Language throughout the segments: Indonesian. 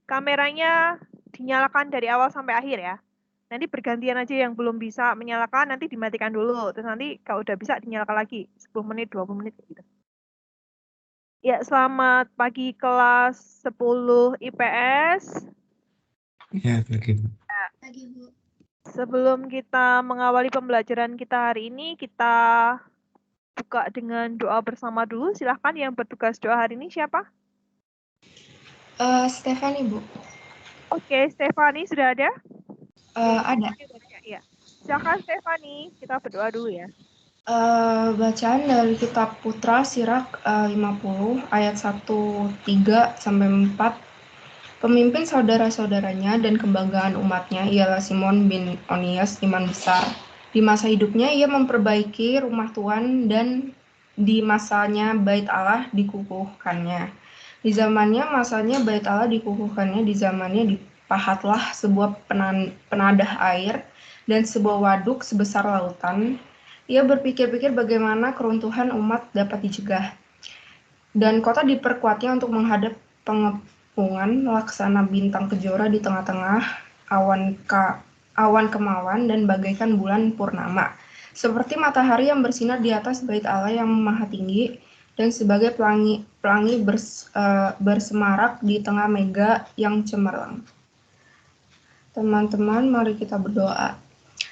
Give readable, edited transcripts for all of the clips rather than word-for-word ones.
kameranya dinyalakan dari awal sampai akhir ya. Nanti bergantian aja yang belum bisa menyalakan, nanti dimatikan dulu. Terus nanti kalau udah bisa dinyalakan lagi. 10 menit, 20 menit gitu. Ya, selamat pagi kelas 10 IPS. Ya, pagi, Bu. Pagi, Bu. Sebelum kita mengawali pembelajaran kita hari ini, kita buka dengan doa bersama dulu. Silahkan yang bertugas doa hari ini siapa? Stefani, Bu. Oke, Stefani sudah ada? Ada. Ya. Silakan Stefani, kita berdoa dulu ya. Bacaan dari kitab Putra Sirak 50 ayat 1-3 sampai 4. Pemimpin saudara-saudaranya dan kebanggaan umatnya ialah Simon bin Onias, iman besar. Di masa hidupnya ia memperbaiki rumah Tuhan dan di masanya bait Allah dikukuhkannya. Di zamannya masanya bait Allah dikukuhkannya, di zamannya dipahatlah sebuah penadah air dan sebuah waduk sebesar lautan. Ia berpikir-pikir bagaimana keruntuhan umat dapat dicegah. Dan kota diperkuatnya untuk menghadap pengepungan laksana bintang kejora di tengah-tengah awan kemawan dan bagaikan bulan purnama. Seperti matahari yang bersinar di atas bait Allah yang maha tinggi dan sebagai pelangi bersemarak di tengah mega yang cemerlang. Teman-teman, mari kita berdoa.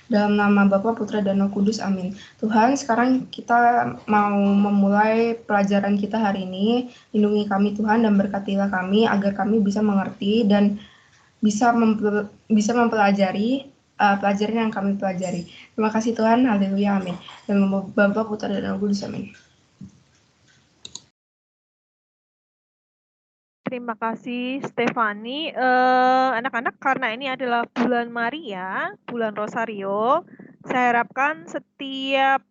Dalam nama Bapa, Putra, dan Roh Kudus, amin. Tuhan, sekarang kita mau memulai pelajaran kita hari ini. Lindungi kami Tuhan dan berkatilah kami agar kami bisa mengerti dan bisa mempelajari pelajaran yang kami pelajari. Terima kasih Tuhan, haleluya, amin. Dalam nama Bapa, Putra, dan Roh Kudus, amin. Terima kasih Stefani. Anak-anak, karena ini adalah bulan Maria, bulan Rosario, saya harapkan setiap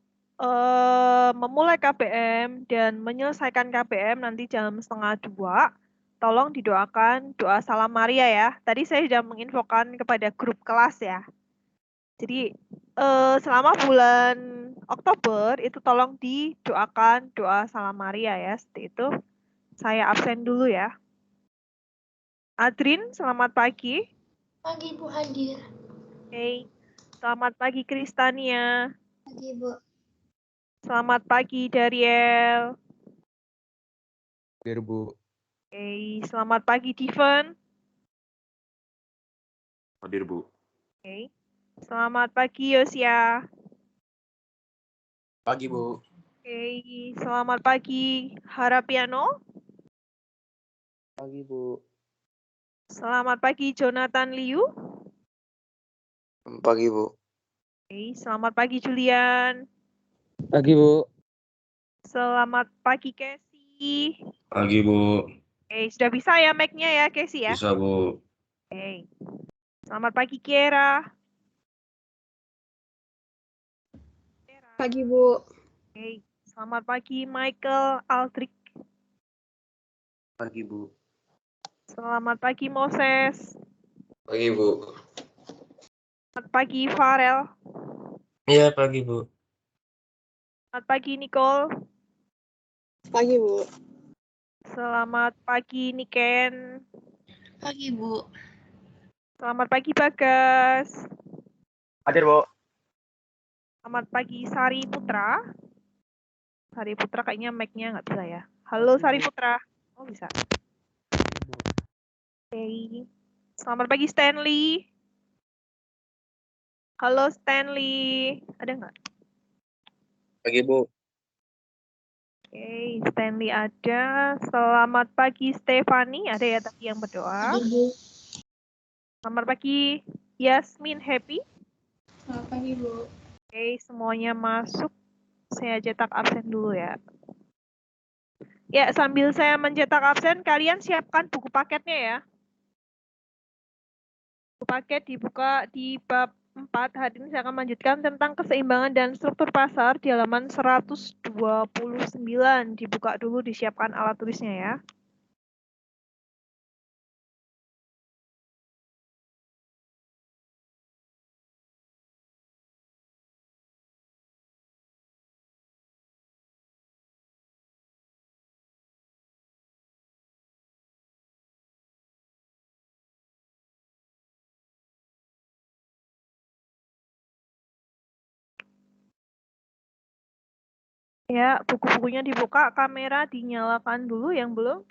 memulai KBM dan menyelesaikan KBM nanti jam 1:30, tolong didoakan doa Salam Maria ya. Tadi saya sudah menginfokan kepada grup kelas ya. Jadi selama bulan Oktober itu tolong didoakan doa Salam Maria ya, seperti itu. Saya absen dulu ya. Adrin, selamat pagi. Pagi, Bu hadir. Oke. Selamat pagi Kristania. Pagi, Bu. Selamat pagi Dariel. Hadir, Bu. Oke. Selamat pagi Diven. Hadir, Bu. Oke. Selamat pagi Yosia. Pagi, Bu. Oke. Selamat pagi Harapiano. Pagi, Bu. Selamat pagi Jonathan Liu. Pagi, Bu. Oke. Selamat pagi Julian. Pagi, Bu. Selamat pagi Casey. Pagi, Bu. Oke. Sudah bisa ya mic-nya ya Casey ya? Bisa, Bu. Oke. Selamat pagi Kiera. Pagi, Bu. Oke. Selamat pagi Michael Aldrich. Pagi, Bu. Selamat pagi Moses. Pagi, Bu. Selamat pagi Farel. Iya, pagi, Bu. Selamat pagi Nicole. Pagi, Bu. Selamat pagi Niken. Pagi, Bu. Selamat pagi Bagas. Hadir, Bu. Selamat pagi Sari Putra. Sari Putra kayaknya mic-nya nggak bisa ya. Halo Sari Putra. Oh bisa. Oke. Selamat pagi Stanley. Halo Stanley. Ada nggak? Pagi, Bu. Oke, Stanley ada. Selamat pagi Stefani. Ada ya tadi yang berdoa. Hadir, Bu. Selamat pagi Yasmin Happy. Selamat pagi, Bu. Oke, semuanya masuk. Saya cetak absen dulu ya. Ya, sambil saya mencetak absen, kalian siapkan buku paketnya ya. Buku paket dibuka di bab 4. Hari ini saya akan melanjutkan tentang keseimbangan dan struktur pasar di halaman 129. Dibuka dulu, disiapkan alat tulisnya ya. Ya, buku-bukunya dibuka, kamera dinyalakan dulu yang belum.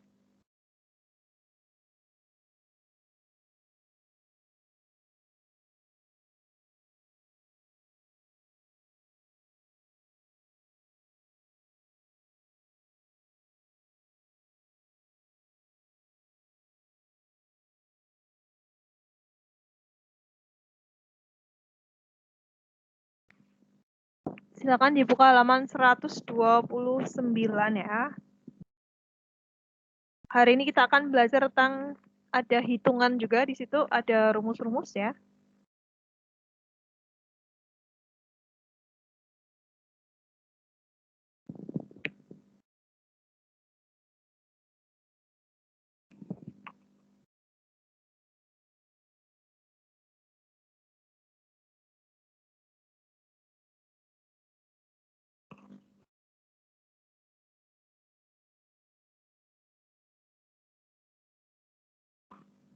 Silakan dibuka halaman 129 ya. Hari ini kita akan belajar tentang ada hitungan juga di situ, ada rumus-rumus ya.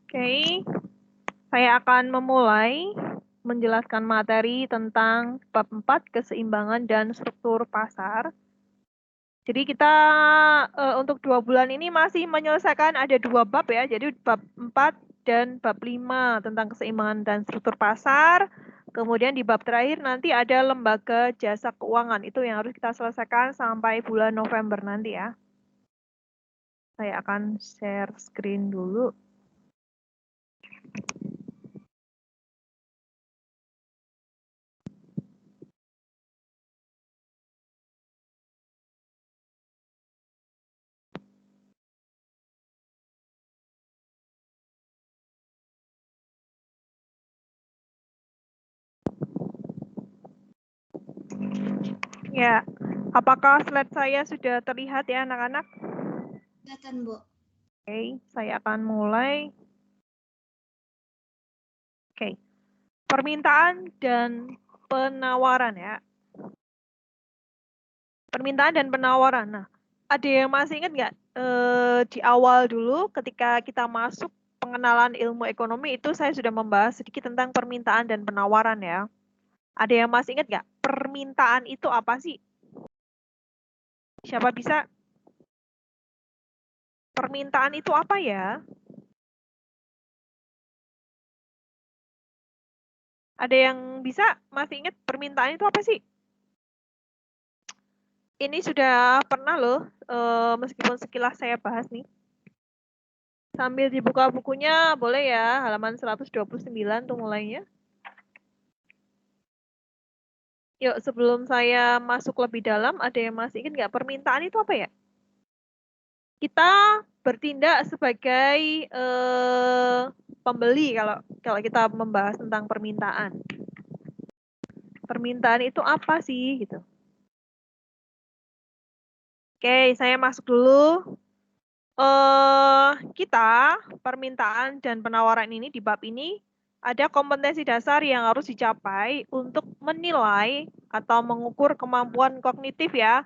Oke, saya akan memulai menjelaskan materi tentang bab 4 keseimbangan dan struktur pasar. Jadi kita untuk 2 bulan ini masih menyelesaikan ada 2 bab ya. Jadi bab 4 dan bab 5 tentang keseimbangan dan struktur pasar. Kemudian di bab terakhir nanti ada lembaga jasa keuangan. Itu yang harus kita selesaikan sampai bulan November nanti ya. Saya akan share screen dulu. Ya, apakah slide saya sudah terlihat ya anak-anak? Kelihatan, Bu. Oke, saya akan mulai. Oke, permintaan dan penawaran ya. Permintaan dan penawaran. Nah, ada yang masih ingat nggak di awal dulu ketika kita masuk pengenalan ilmu ekonomi itu saya sudah membahas sedikit tentang permintaan dan penawaran ya. Ada yang masih ingat nggak? Permintaan itu apa sih? Siapa bisa? Permintaan itu apa ya? Ada yang bisa masih ingat permintaan itu apa sih? Ini sudah pernah loh, meskipun sekilas saya bahas nih. Sambil dibuka bukunya, boleh ya, halaman 129 tuh mulainya. Yuk, sebelum saya masuk lebih dalam, ada yang masih ingat nggak permintaan itu apa ya? Kita bertindak sebagai pembeli kalau kita membahas tentang permintaan. Permintaan itu apa sih gitu? Oke, saya masuk dulu. Kita permintaan dan penawaran ini di bab ini ada kompetensi dasar yang harus dicapai untuk menilai atau mengukur kemampuan kognitif ya.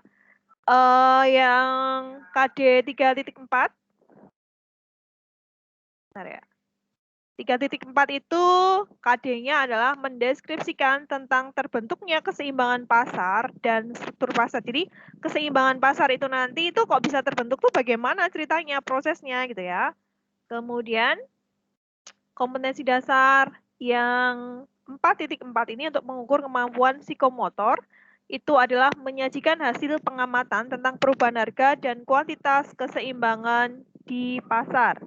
Yang KD 3.4. Bentar ya. 3.4 itu KD-nya adalah mendeskripsikan tentang terbentuknya keseimbangan pasar dan struktur pasar. Jadi keseimbangan pasar itu nanti itu kok bisa terbentuk tuh bagaimana ceritanya, prosesnya gitu ya. Kemudian kompetensi dasar yang 4.4 ini untuk mengukur kemampuan psikomotor itu adalah menyajikan hasil pengamatan tentang perubahan harga dan kuantitas keseimbangan di pasar.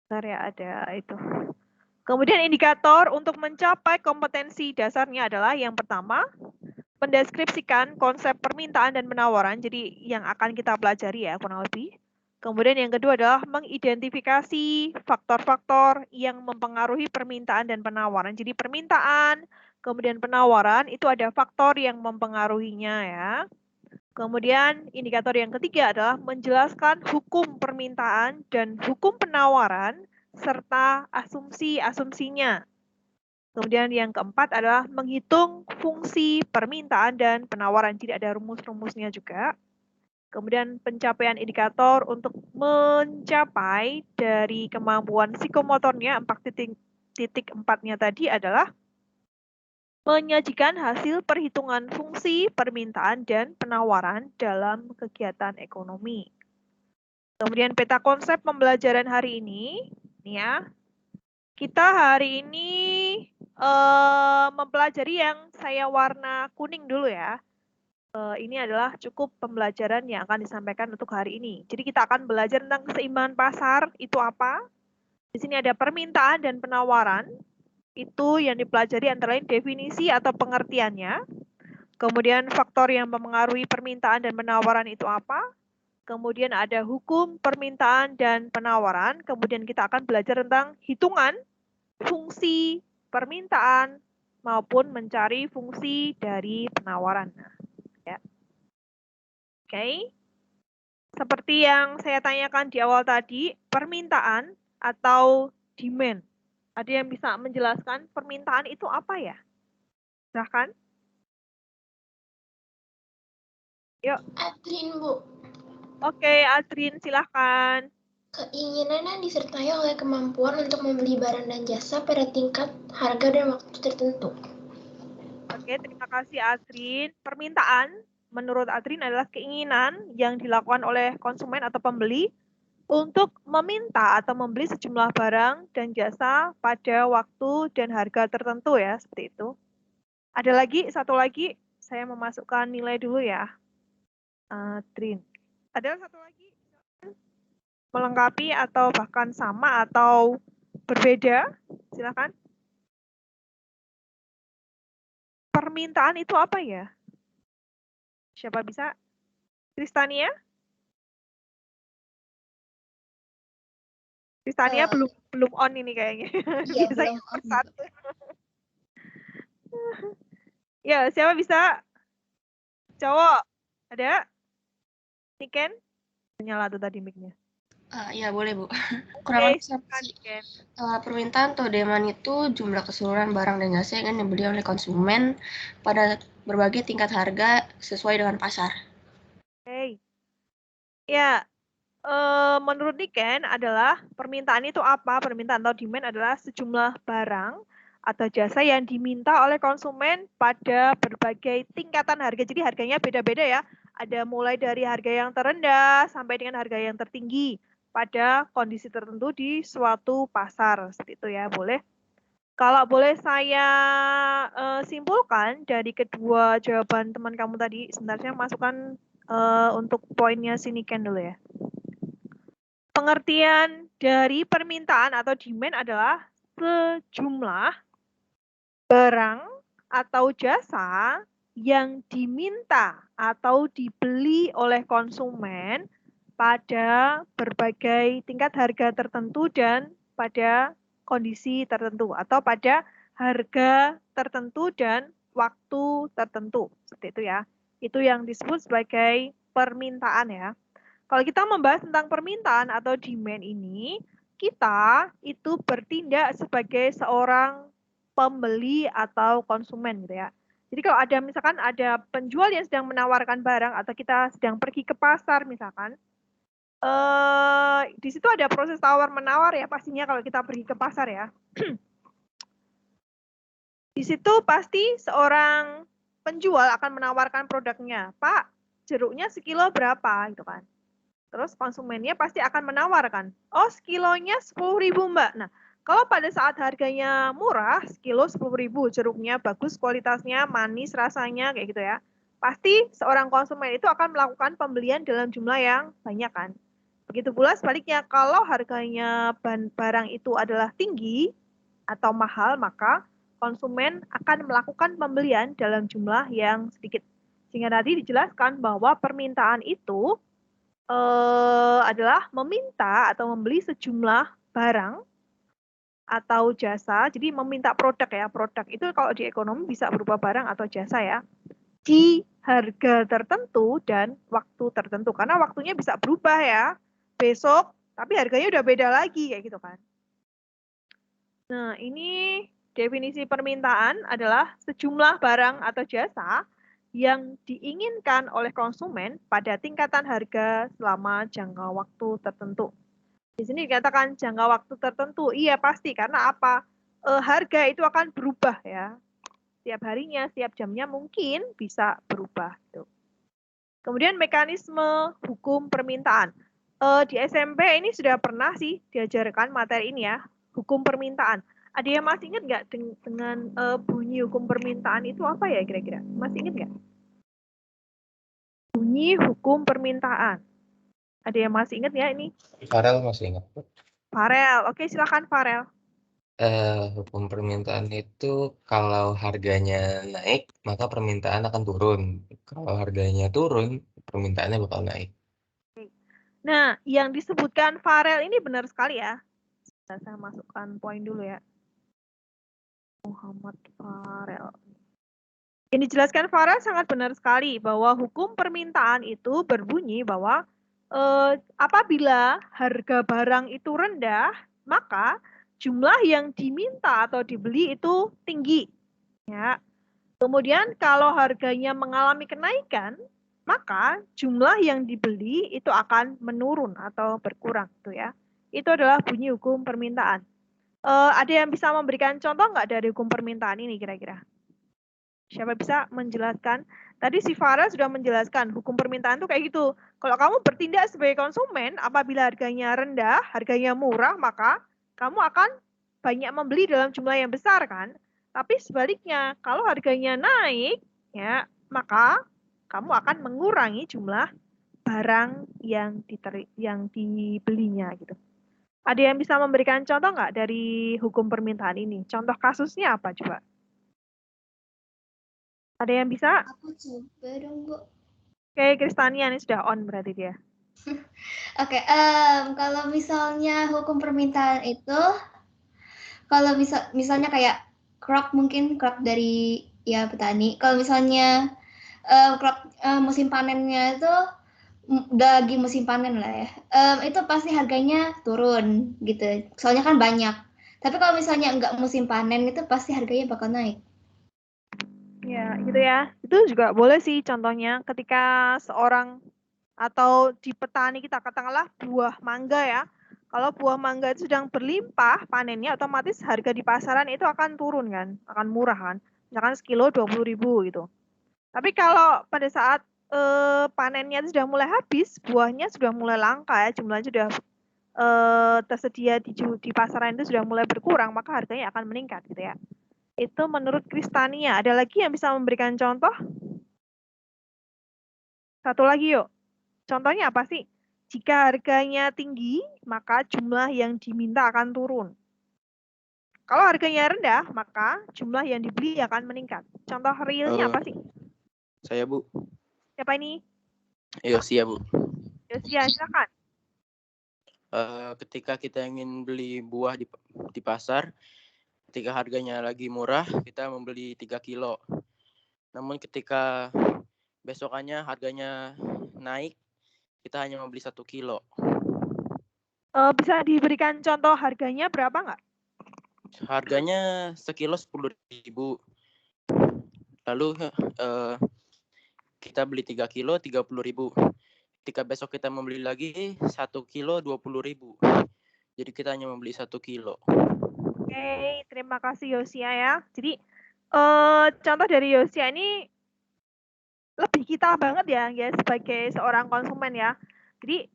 Bentar ya, ada itu. Kemudian indikator untuk mencapai kompetensi dasarnya adalah yang pertama, mendeskripsikan konsep permintaan dan penawaran, jadi yang akan kita pelajari ya kurang lebih. Kemudian yang kedua adalah mengidentifikasi faktor-faktor yang mempengaruhi permintaan dan penawaran. Jadi permintaan, kemudian penawaran itu ada faktor yang mempengaruhinya ya. Kemudian indikator yang ketiga adalah menjelaskan hukum permintaan dan hukum penawaran serta asumsi-asumsinya. Kemudian yang keempat adalah menghitung fungsi permintaan dan penawaran. Jadi ada rumus-rumusnya juga. Kemudian pencapaian indikator untuk mencapai dari kemampuan psikomotornya titik 4-nya tadi adalah menyajikan hasil perhitungan fungsi permintaan dan penawaran dalam kegiatan ekonomi. Kemudian peta konsep pembelajaran hari ini, nih ya, kita hari ini mempelajari yang saya warna kuning dulu ya. Ini adalah cukup pembelajaran yang akan disampaikan untuk hari ini. Jadi kita akan belajar tentang keseimbangan pasar, itu apa? Di sini ada permintaan dan penawaran. Itu yang dipelajari antara lain definisi atau pengertiannya. Kemudian faktor yang mempengaruhi permintaan dan penawaran itu apa? Kemudian ada hukum permintaan dan penawaran. Kemudian kita akan belajar tentang hitungan, fungsi permintaan, maupun mencari fungsi dari penawaran. Ya. Oke. Seperti yang saya tanyakan di awal tadi, permintaan atau demand. Ada yang bisa menjelaskan permintaan itu apa ya? Silahkan. Yuk. Adrin, Bu. Oke, Adrin, silahkan. Keinginan yang disertai oleh kemampuan untuk membeli barang dan jasa pada tingkat harga dan waktu tertentu. Oke, terima kasih Adrin. Permintaan menurut Adrin adalah keinginan yang dilakukan oleh konsumen atau pembeli untuk meminta atau membeli sejumlah barang dan jasa pada waktu dan harga tertentu ya, seperti itu. Ada lagi, satu lagi, saya memasukkan nilai dulu ya. Adrin. Ada satu lagi? Melengkapi atau bahkan sama atau berbeda? Silakan. Permintaan itu apa ya? Siapa bisa? Kristania? Kristania belum on ini kayaknya. Iya, Biasanya belum on. satu. Ya, siapa bisa? Cowok? Ada? Niken? Nyala tuh tadi mic-nya. Ya boleh Bu. Kurang lebih silakan, seperti Niken. permintaan atau demand itu jumlah keseluruhan barang dan jasa yang dibeli oleh konsumen pada berbagai tingkat harga sesuai dengan pasar. Oke. Ya, menurut Niken adalah permintaan itu apa? Permintaan atau demand adalah sejumlah barang atau jasa yang diminta oleh konsumen pada berbagai tingkatan harga. Jadi harganya beda-beda ya. Ada mulai dari harga yang terendah sampai dengan harga yang tertinggi pada kondisi tertentu di suatu pasar. Seperti itu ya, boleh. Kalau boleh saya simpulkan dari kedua jawaban teman kamu tadi, sebenarnya masukkan untuk poinnya si Niken dulu ya. Pengertian dari permintaan atau demand adalah sejumlah barang atau jasa yang diminta atau dibeli oleh konsumen pada berbagai tingkat harga tertentu dan pada kondisi tertentu atau pada harga tertentu dan waktu tertentu. Seperti itu ya. Itu yang disebut sebagai permintaan ya. Kalau kita membahas tentang permintaan atau demand ini, kita itu bertindak sebagai seorang pembeli atau konsumen gitu ya. Jadi kalau ada misalkan ada penjual yang sedang menawarkan barang atau kita sedang pergi ke pasar misalkan, di situ ada proses tawar menawar ya pastinya kalau kita pergi ke pasar ya. Di situ pasti seorang penjual akan menawarkan produknya, Pak, jeruknya sekilo berapa gitu kan. Terus konsumennya pasti akan menawarkan, oh sekilonya 10.000 Mbak. Nah, kalau pada saat harganya murah, sekilo 10.000, jeruknya bagus, kualitasnya manis, rasanya kayak gitu ya. Pasti seorang konsumen itu akan melakukan pembelian dalam jumlah yang banyak kan. Begitu pula sebaliknya, kalau harganya barang itu adalah tinggi atau mahal, maka konsumen akan melakukan pembelian dalam jumlah yang sedikit. Sehingga tadi dijelaskan bahwa permintaan itu adalah meminta atau membeli sejumlah barang atau jasa. Jadi meminta produk ya. Produk itu kalau di ekonomi bisa berupa barang atau jasa ya. Di harga tertentu dan waktu tertentu. Karena waktunya bisa berubah ya. Besok, tapi harganya udah beda lagi kayak gitu kan. Nah, ini definisi permintaan adalah sejumlah barang atau jasa yang diinginkan oleh konsumen pada tingkatan harga selama jangka waktu tertentu. Di sini dikatakan jangka waktu tertentu. Iya pasti, karena apa? harga itu akan berubah ya. Setiap harinya, setiap jamnya mungkin bisa berubah. Gitu. Kemudian mekanisme hukum permintaan. Di SMP ini sudah pernah sih diajarkan materi ini ya, hukum permintaan. Ada yang masih ingat nggak dengan bunyi hukum permintaan itu apa ya kira-kira? Masih ingat nggak? Bunyi hukum permintaan. Ada yang masih ingat ya ini? Farel masih ingat. Farel, oke silakan Farel. Hukum permintaan itu kalau harganya naik, maka permintaan akan turun. Kalau harganya turun, permintaannya bakal naik. Nah, yang disebutkan Farel ini benar sekali ya. Saya masukkan poin dulu ya. Muhammad Farel. Yang dijelaskan Farel sangat benar sekali bahwa hukum permintaan itu berbunyi bahwa apabila harga barang itu rendah, maka jumlah yang diminta atau dibeli itu tinggi. Ya. Kemudian kalau harganya mengalami kenaikan, maka jumlah yang dibeli itu akan menurun atau berkurang gitu ya. Itu adalah bunyi hukum permintaan. Ada yang bisa memberikan contoh nggak dari hukum permintaan ini kira-kira? Siapa bisa menjelaskan? Tadi si Farah sudah menjelaskan hukum permintaan itu kayak gitu. Kalau kamu bertindak sebagai konsumen, apabila harganya rendah, harganya murah, maka kamu akan banyak membeli dalam jumlah yang besar kan? Tapi sebaliknya, kalau harganya naik, ya maka kamu akan mengurangi jumlah barang yang dibelinya gitu. Ada yang bisa memberikan contoh nggak dari hukum permintaan ini? Contoh kasusnya apa coba? Ada yang bisa? Aku coba dong, Bu. Oke, Kristania ini sudah on berarti dia. Oke, kalau misalnya hukum permintaan itu, kalau misalnya kayak crop dari ya petani. Kalau misalnya crop musim panennya itu lagi musim panen lah ya, itu pasti harganya turun gitu. Soalnya kan banyak. Tapi kalau misalnya nggak musim panen itu pasti harganya bakal naik. Ya, gitu ya. Itu juga boleh sih contohnya ketika seorang atau di petani kita katakanlah buah mangga ya. Kalau buah mangga itu sedang berlimpah panennya, otomatis harga di pasaran itu akan turun kan, akan murah kan. Misalkan sekilo 20.000 gitu. Tapi kalau pada saat panennya itu sudah mulai habis, buahnya sudah mulai langka ya, jumlahnya sudah tersedia di pasaran itu sudah mulai berkurang, maka harganya akan meningkat gitu ya. Itu menurut Kristania. Ada lagi yang bisa memberikan contoh? Satu lagi yuk. Contohnya apa sih? Jika harganya tinggi, maka jumlah yang diminta akan turun. Kalau harganya rendah, maka jumlah yang dibeli akan meningkat. Contoh realnya apa sih? Saya, Bu. Siapa ini? Yosia, Bu. Yosia, silakan. Ketika kita ingin beli buah di pasar, ketika harganya lagi murah, kita membeli 3 kilo. Namun ketika besokannya harganya naik, kita hanya membeli 1 kilo. Bisa diberikan contoh harganya berapa nggak? Harganya sekilo 10.000. Lalu kita beli 3 kilo 30.000. Ketika besok kita membeli lagi 1 kilo 20.000. Jadi kita hanya membeli 1 kilo. Oke, terima kasih Yosia ya. Jadi contoh dari Yosia ini lebih kita banget ya sebagai seorang konsumen ya. Jadi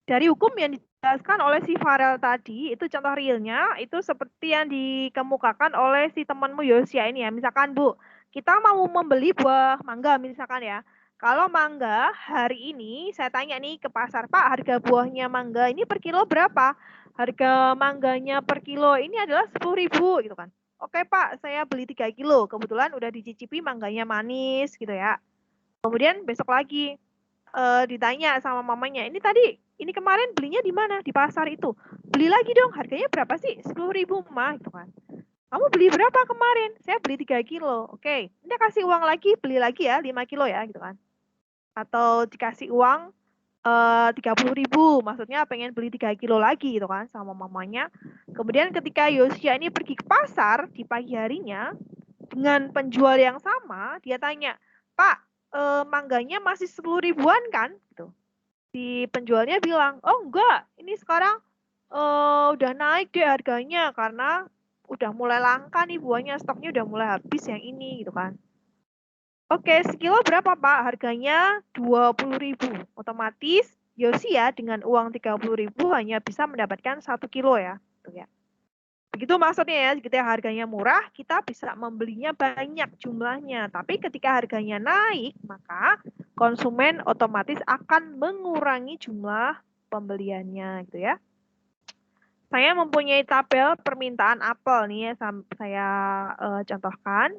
dari hukum yang dijelaskan oleh si Farel tadi, itu contoh realnya, itu seperti yang dikemukakan oleh si temanmu Yosia ini ya. Misalkan Bu, kita mau membeli buah mangga misalkan ya. Kalau mangga hari ini, saya tanya nih ke pasar, Pak, harga buahnya mangga ini per kilo berapa? Harga mangganya per kilo ini adalah 10.000 gitu kan. Oke Pak, saya beli 3 kilo. Kebetulan udah dicicipi mangganya manis gitu ya. Kemudian besok lagi ditanya sama mamanya, ini kemarin belinya di mana? Di pasar itu. Beli lagi dong, harganya berapa sih? 10.000 mah gitu kan. Kamu beli berapa kemarin? Saya beli 3 kilo. Oke, ini kasih uang lagi, beli lagi ya 5 kilo ya gitu kan. Atau dikasih uang 30.000, maksudnya pengen beli 3 kilo lagi gitu kan sama mamanya. Kemudian ketika Yosia ini pergi ke pasar di pagi harinya dengan penjual yang sama, dia tanya, Pak, mangganya masih 10.000-an kan? Gitu. Si penjualnya bilang, oh enggak, ini sekarang udah naik deh harganya karena udah mulai langka nih buahnya, stoknya udah mulai habis yang ini gitu kan. Oke, sekilo berapa Pak? Harganya 20.000. Otomatis Yosi ya dengan uang 30.000 hanya bisa mendapatkan 1 kilo ya. Tuh ya. Begitu maksudnya ya, ketika harganya murah, kita bisa membelinya banyak jumlahnya. Tapi ketika harganya naik, maka konsumen otomatis akan mengurangi jumlah pembeliannya gitu ya. Saya mempunyai tabel permintaan apel nih ya, saya contohkan.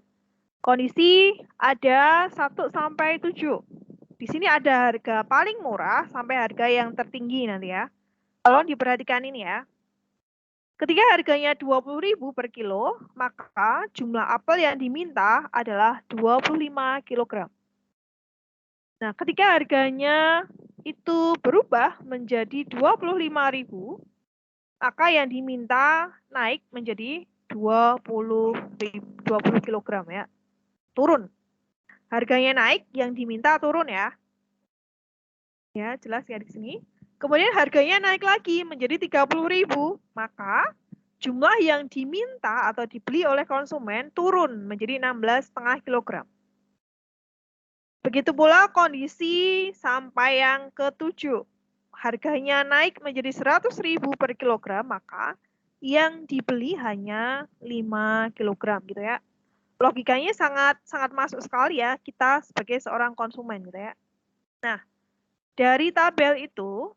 Kondisi ada 1 sampai 7. Di sini ada harga paling murah sampai harga yang tertinggi nanti ya. Tolong diperhatikan ini ya. Ketika harganya 20.000 per kilo, maka jumlah apel yang diminta adalah 25 kg. Nah, ketika harganya itu berubah menjadi 25.000, maka yang diminta naik menjadi 20 kg ya. Turun. Harganya naik, yang diminta turun ya. Ya, jelas ya di sini. Kemudian harganya naik lagi menjadi 30.000, maka jumlah yang diminta atau dibeli oleh konsumen turun menjadi 16,5 kg. Begitu pula kondisi sampai yang ke-7. Harganya naik menjadi 100.000 per kilogram, maka yang dibeli hanya 5 kg gitu ya. Logikanya sangat masuk sekali ya kita sebagai seorang konsumen gitu ya. Nah, dari tabel itu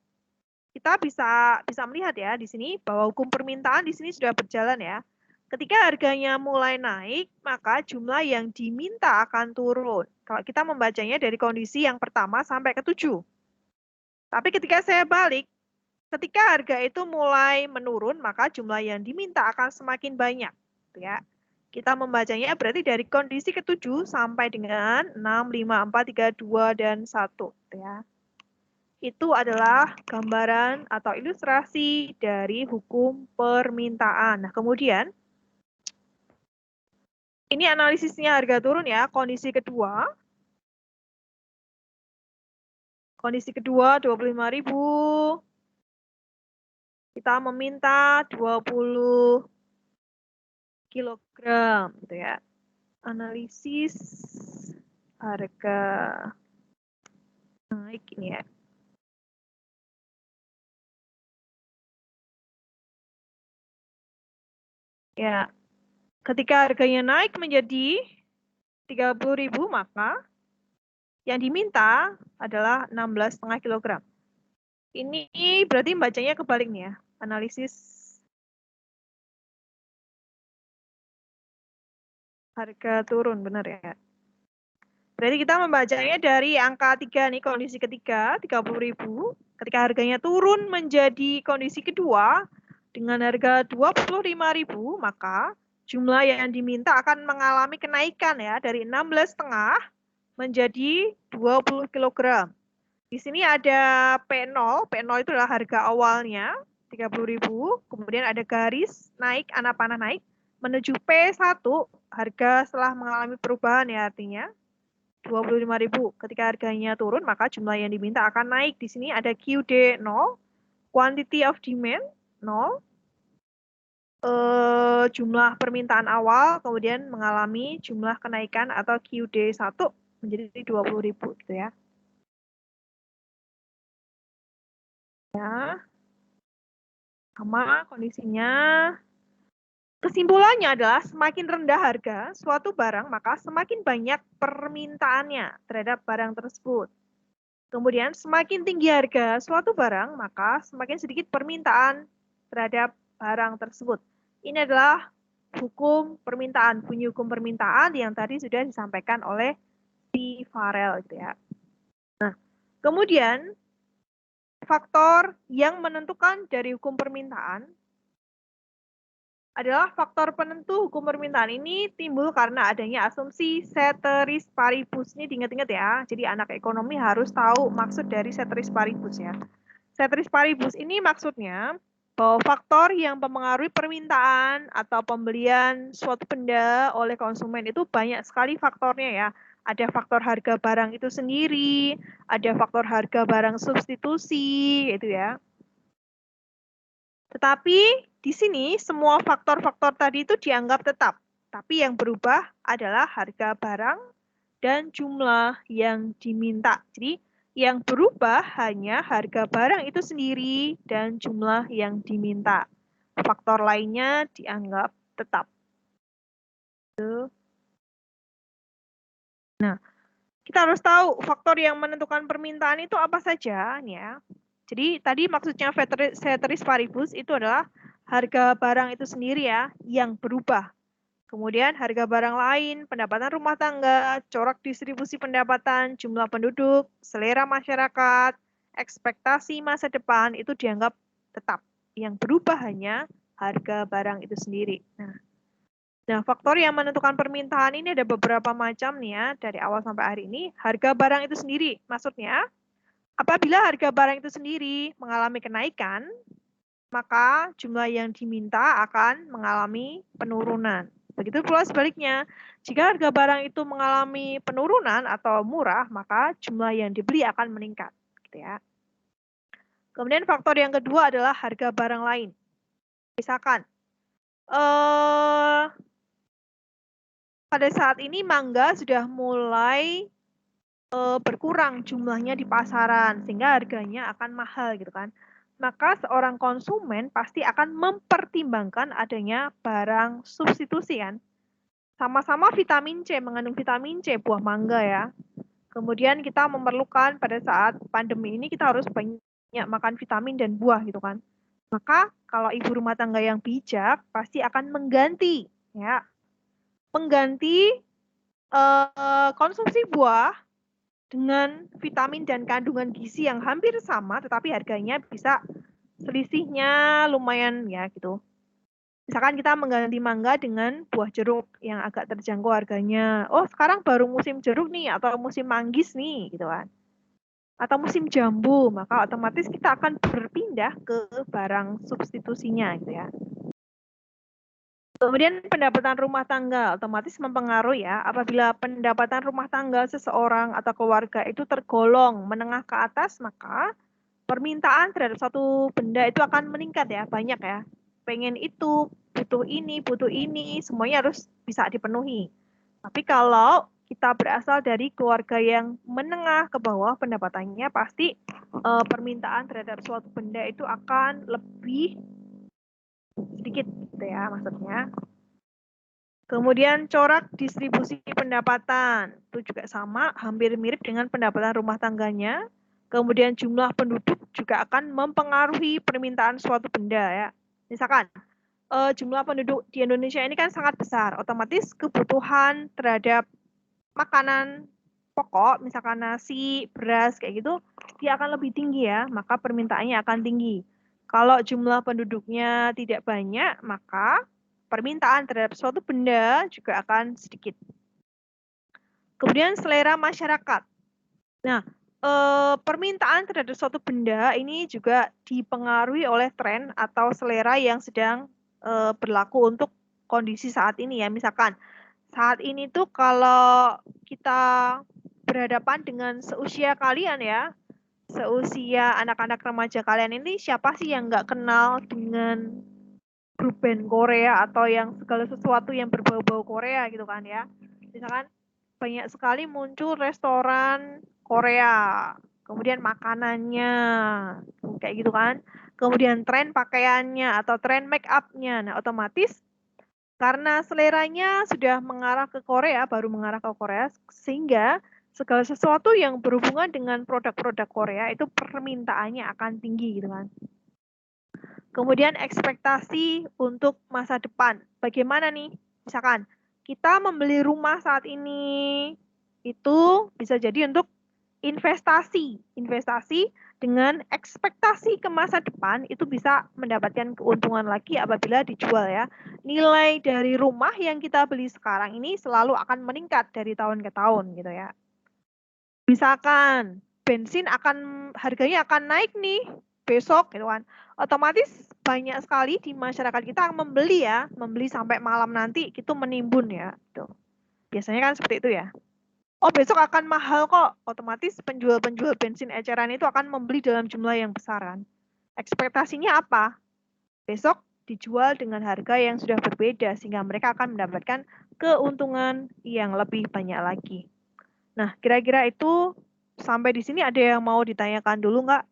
kita bisa melihat ya di sini bahwa hukum permintaan di sini sudah berjalan ya. Ketika harganya mulai naik, maka jumlah yang diminta akan turun. Kalau kita membacanya dari kondisi yang pertama sampai ke-7. Tapi ketika saya balik, ketika harga itu mulai menurun, maka jumlah yang diminta akan semakin banyak ya. Kita membacanya berarti dari kondisi ke-7 sampai dengan 6, 5, 4, 3, 2, dan 1. Ya. Itu adalah gambaran atau ilustrasi dari hukum permintaan. Nah, kemudian, ini analisisnya harga turun ya, kondisi kedua. Kondisi kedua 25.000. Kita meminta 20 kilogram gitu ya. Analisis harga naik ini ya. Ya, ketika harganya naik menjadi 30.000, maka yang diminta adalah 16,5 kg. Ini berarti bacanya kebalik nih ya. Analisis harga turun, benar ya. Berarti kita membacanya dari angka 3 nih, kondisi ketiga, 30.000. Ketika harganya turun menjadi kondisi kedua, dengan harga 25.000, maka jumlah yang diminta akan mengalami kenaikan ya, dari 16,5 menjadi 20 kg. Di sini ada P0, P0 itu adalah harga awalnya, 30.000, kemudian ada garis naik, anak panah naik, menuju P1, harga setelah mengalami perubahan ya artinya, 25.000. Ketika harganya turun, maka jumlah yang diminta akan naik. Di sini ada QD 0, quantity of demand 0, jumlah permintaan awal, kemudian mengalami jumlah kenaikan atau QD 1 menjadi 20.000 gitu ya. Ya, sama kondisinya. Kesimpulannya adalah semakin rendah harga suatu barang, maka semakin banyak permintaannya terhadap barang tersebut. Kemudian semakin tinggi harga suatu barang, maka semakin sedikit permintaan terhadap barang tersebut. Ini adalah hukum permintaan, bunyi hukum permintaan yang tadi sudah disampaikan oleh si Farrell gitu ya. Nah, kemudian faktor yang menentukan dari hukum permintaan adalah faktor penentu hukum permintaan ini timbul karena adanya asumsi ceteris paribus. Ini diingat-ingat ya. Jadi anak ekonomi harus tahu maksud dari ceteris paribus ya. Ceteris paribus ini maksudnya bahwa faktor yang mempengaruhi permintaan atau pembelian suatu benda oleh konsumen itu banyak sekali faktornya ya. Ada faktor harga barang itu sendiri, ada faktor harga barang substitusi gitu ya. Tetapi di sini semua faktor-faktor tadi itu dianggap tetap, tapi yang berubah adalah harga barang dan jumlah yang diminta. Jadi yang berubah hanya harga barang itu sendiri dan jumlah yang diminta. Faktor lainnya dianggap tetap. Nah, kita harus tahu faktor yang menentukan permintaan itu apa saja, ya. Jadi tadi maksudnya ceteris paribus itu adalah harga barang itu sendiri ya yang berubah. Kemudian harga barang lain, pendapatan rumah tangga, corak distribusi pendapatan, jumlah penduduk, selera masyarakat, ekspektasi masa depan itu dianggap tetap. Yang berubah hanya harga barang itu sendiri. Nah, faktor yang menentukan permintaan ini ada beberapa macam nih ya, dari awal sampai hari ini. Harga barang itu sendiri, maksudnya apabila harga barang itu sendiri mengalami kenaikan, maka jumlah yang diminta akan mengalami penurunan. Begitu pula sebaliknya, jika harga barang itu mengalami penurunan atau murah, maka jumlah yang dibeli akan meningkat. Gitu ya. Kemudian faktor yang kedua adalah harga barang lain. Misalkan, pada saat ini mangga sudah mulai berkurang jumlahnya di pasaran, sehingga harganya akan mahal gitu kan. Maka seorang konsumen pasti akan mempertimbangkan adanya barang substitusi kan. Sama-sama vitamin C, mengandung vitamin C, buah mangga ya. Kemudian kita memerlukan pada saat pandemi ini kita harus banyak makan vitamin dan buah gitu kan. Maka kalau ibu rumah tangga yang bijak pasti akan mengganti ya. Mengganti konsumsi buah dengan vitamin dan kandungan gizi yang hampir sama, tetapi harganya bisa selisihnya lumayan ya gitu. Misalkan kita mengganti mangga dengan buah jeruk yang agak terjangkau harganya. Oh, sekarang baru musim jeruk nih, atau musim manggis nih, gitu kan. Atau musim jambu, maka otomatis kita akan berpindah ke barang substitusinya, gitu ya. Kemudian pendapatan rumah tangga otomatis mempengaruhi ya. Apabila pendapatan rumah tangga seseorang atau keluarga itu tergolong menengah ke atas, maka permintaan terhadap suatu benda itu akan meningkat ya, banyak ya. Pengen itu, butuh ini, semuanya harus bisa dipenuhi. Tapi kalau kita berasal dari keluarga yang menengah ke bawah pendapatannya, pasti permintaan terhadap suatu benda itu akan lebih sedikit gitu ya maksudnya. Kemudian corak distribusi pendapatan, itu juga sama, hampir mirip dengan pendapatan rumah tangganya. Kemudian jumlah penduduk juga akan mempengaruhi permintaan suatu benda ya. Misalkan jumlah penduduk di Indonesia ini kan sangat besar, otomatis kebutuhan terhadap makanan pokok, misalkan nasi, beras kayak gitu, dia akan lebih tinggi ya, maka permintaannya akan tinggi. Kalau jumlah penduduknya tidak banyak, maka permintaan terhadap suatu benda juga akan sedikit. Kemudian selera masyarakat. Nah, permintaan terhadap suatu benda ini juga dipengaruhi oleh tren atau selera yang sedang berlaku untuk kondisi saat ini ya. Misalkan saat ini tuh kalau kita berhadapan dengan seusia kalian ya, seusia anak-anak remaja kalian ini, siapa sih yang nggak kenal dengan grup band Korea atau yang segala sesuatu yang berbau-bau Korea gitu kan ya. Misalkan banyak sekali muncul restoran Korea, kemudian makanannya, kayak gitu kan. Kemudian tren pakaiannya atau tren make up-nya. Nah, otomatis karena seleranya sudah mengarah ke Korea, baru mengarah ke Korea, sehingga segala sesuatu yang berhubungan dengan produk-produk Korea itu permintaannya akan tinggi gitu kan. Kemudian ekspektasi untuk masa depan. Bagaimana nih? Misalkan kita membeli rumah saat ini itu bisa jadi untuk investasi dengan ekspektasi ke masa depan itu bisa mendapatkan keuntungan lagi apabila dijual ya. Nilai dari rumah yang kita beli sekarang ini selalu akan meningkat dari tahun ke tahun gitu ya. Misalkan bensin harganya akan naik nih besok gitu kan. Otomatis banyak sekali di masyarakat kita membeli sampai malam nanti itu menimbun ya. Gitu. Biasanya kan seperti itu ya. Oh besok akan mahal kok, otomatis penjual-penjual bensin eceran itu akan membeli dalam jumlah yang besar kan. Ekspektasinya apa? Besok dijual dengan harga yang sudah berbeda sehingga mereka akan mendapatkan keuntungan yang lebih banyak lagi. Nah, kira-kira itu sampai di sini ada yang mau ditanyakan dulu nggak?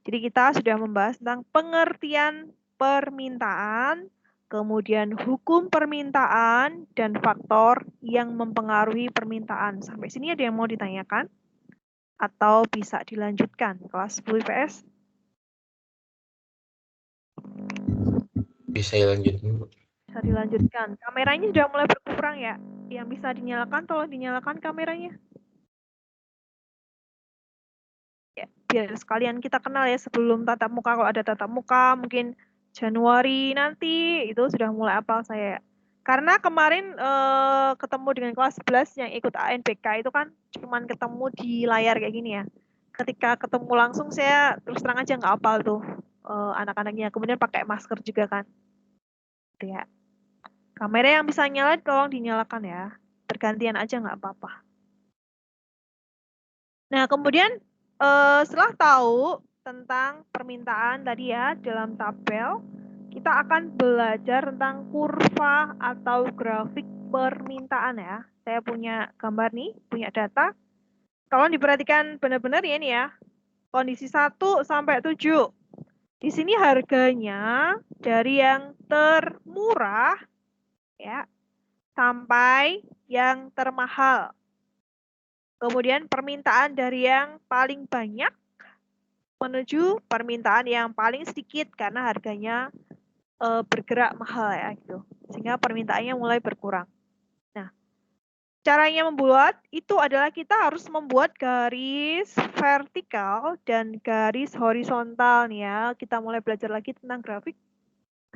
Jadi kita sudah membahas tentang pengertian permintaan, kemudian hukum permintaan, dan faktor yang mempengaruhi permintaan. Sampai sini ada yang mau ditanyakan? Atau bisa dilanjutkan kelas 10 IPS? Bisa dilanjutin, Bu. Bisa dilanjutkan. Kameranya sudah mulai berkurang ya? Yang bisa dinyalakan, tolong dinyalakan kameranya. Ya, biar sekalian kita kenal ya sebelum tatap muka. Kalau ada tatap muka mungkin Januari nanti itu sudah mulai apal saya. Karena kemarin ketemu dengan kelas 11 yang ikut ANBK itu kan cuman ketemu di layar kayak gini ya. Ketika ketemu langsung saya terus terang aja nggak apal tuh anak-anaknya. Kemudian pakai masker juga kan. Gitu ya. Kamera yang bisa nyala tolong dinyalakan ya. Bergantian aja nggak apa-apa. Nah kemudian setelah tahu tentang permintaan tadi ya dalam tabel, kita akan belajar tentang kurva atau grafik permintaan ya. Saya punya gambar nih, punya data. Tolong diperhatikan benar-benar ya ini ya. Kondisi 1 sampai 7. Di sini harganya dari yang termurah ya sampai yang termahal. Kemudian permintaan dari yang paling banyak menuju permintaan yang paling sedikit karena harganya bergerak mahal ya gitu. Sehingga permintaannya mulai berkurang. Nah, caranya membuat itu adalah kita harus membuat garis vertikal dan garis horizontal nih ya. Kita mulai belajar lagi tentang grafik.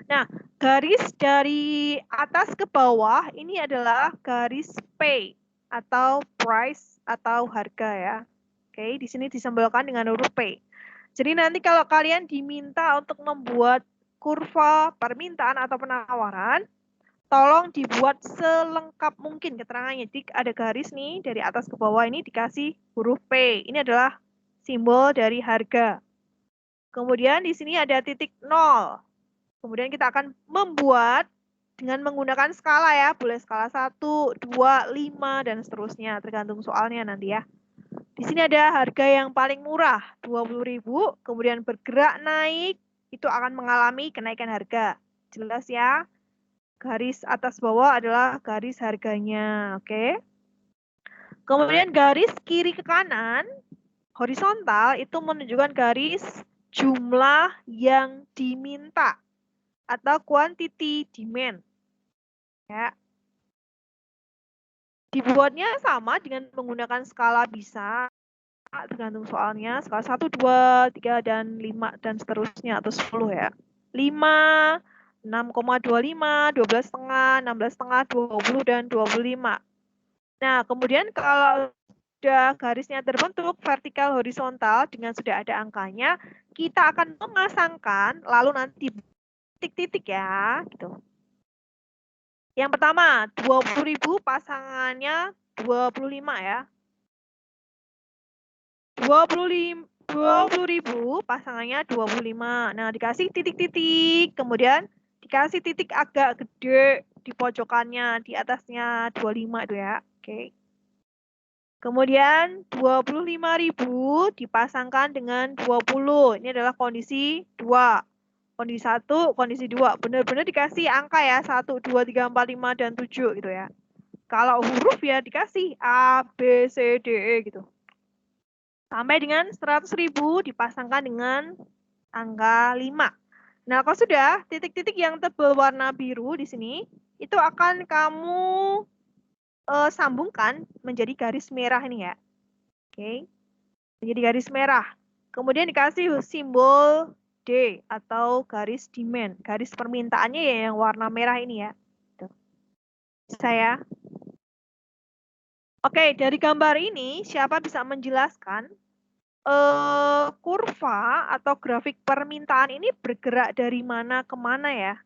Nah, garis dari atas ke bawah ini adalah garis P atau price atau harga ya. Oke, di sini disimbolkan dengan huruf P. Jadi nanti kalau kalian diminta untuk membuat kurva permintaan atau penawaran, tolong dibuat selengkap mungkin keterangannya. Jadi ada garis nih dari atas ke bawah ini dikasih huruf P. Ini adalah simbol dari harga. Kemudian di sini ada titik 0. Kemudian kita akan membuat dengan menggunakan skala ya, boleh skala 1, 2, 5, dan seterusnya, tergantung soalnya nanti ya. Di sini ada harga yang paling murah, 20.000, kemudian bergerak naik, itu akan mengalami kenaikan harga. Jelas ya? Garis atas bawah adalah garis harganya, oke? Kemudian garis kiri ke kanan, horizontal, itu menunjukkan garis jumlah yang diminta atau quantity demand. Ya. Dibuatnya sama dengan menggunakan skala bisa, tergantung soalnya, skala 1, 2, 3, dan 5, dan seterusnya, atau 10 ya. 5, 6,25, 12,5, 16,5, 20, dan 25. Nah, kemudian kalau sudah garisnya terbentuk vertikal horizontal dengan sudah ada angkanya, kita akan memasangkan, lalu nanti titik-titik ya, gitu. Yang pertama, 20.000 pasangannya 25 ya. 20.000 pasangannya 25. Nah, dikasih titik-titik, kemudian dikasih titik agak gede di pojokannya, di atasnya 25 itu ya. Oke. Kemudian 25.000 dipasangkan dengan 20. Ini adalah kondisi 2. Kondisi 1, kondisi 2. Benar-benar dikasih angka ya. 1, 2, 3, 4, 5, dan 7 gitu ya. Kalau huruf ya dikasih A, B, C, D, E gitu. Sampai dengan 100.000 dipasangkan dengan angka 5. Nah, kalau sudah titik-titik yang tebal warna biru di sini, itu akan kamu sambungkan menjadi garis merah ini ya. Oke. Menjadi garis merah. Kemudian dikasih simbol D atau garis demand. Garis permintaannya ya yang warna merah ini ya. Tuh. Bisa ya? Oke, dari gambar ini siapa bisa menjelaskan kurva atau grafik permintaan ini bergerak dari mana ke mana ya?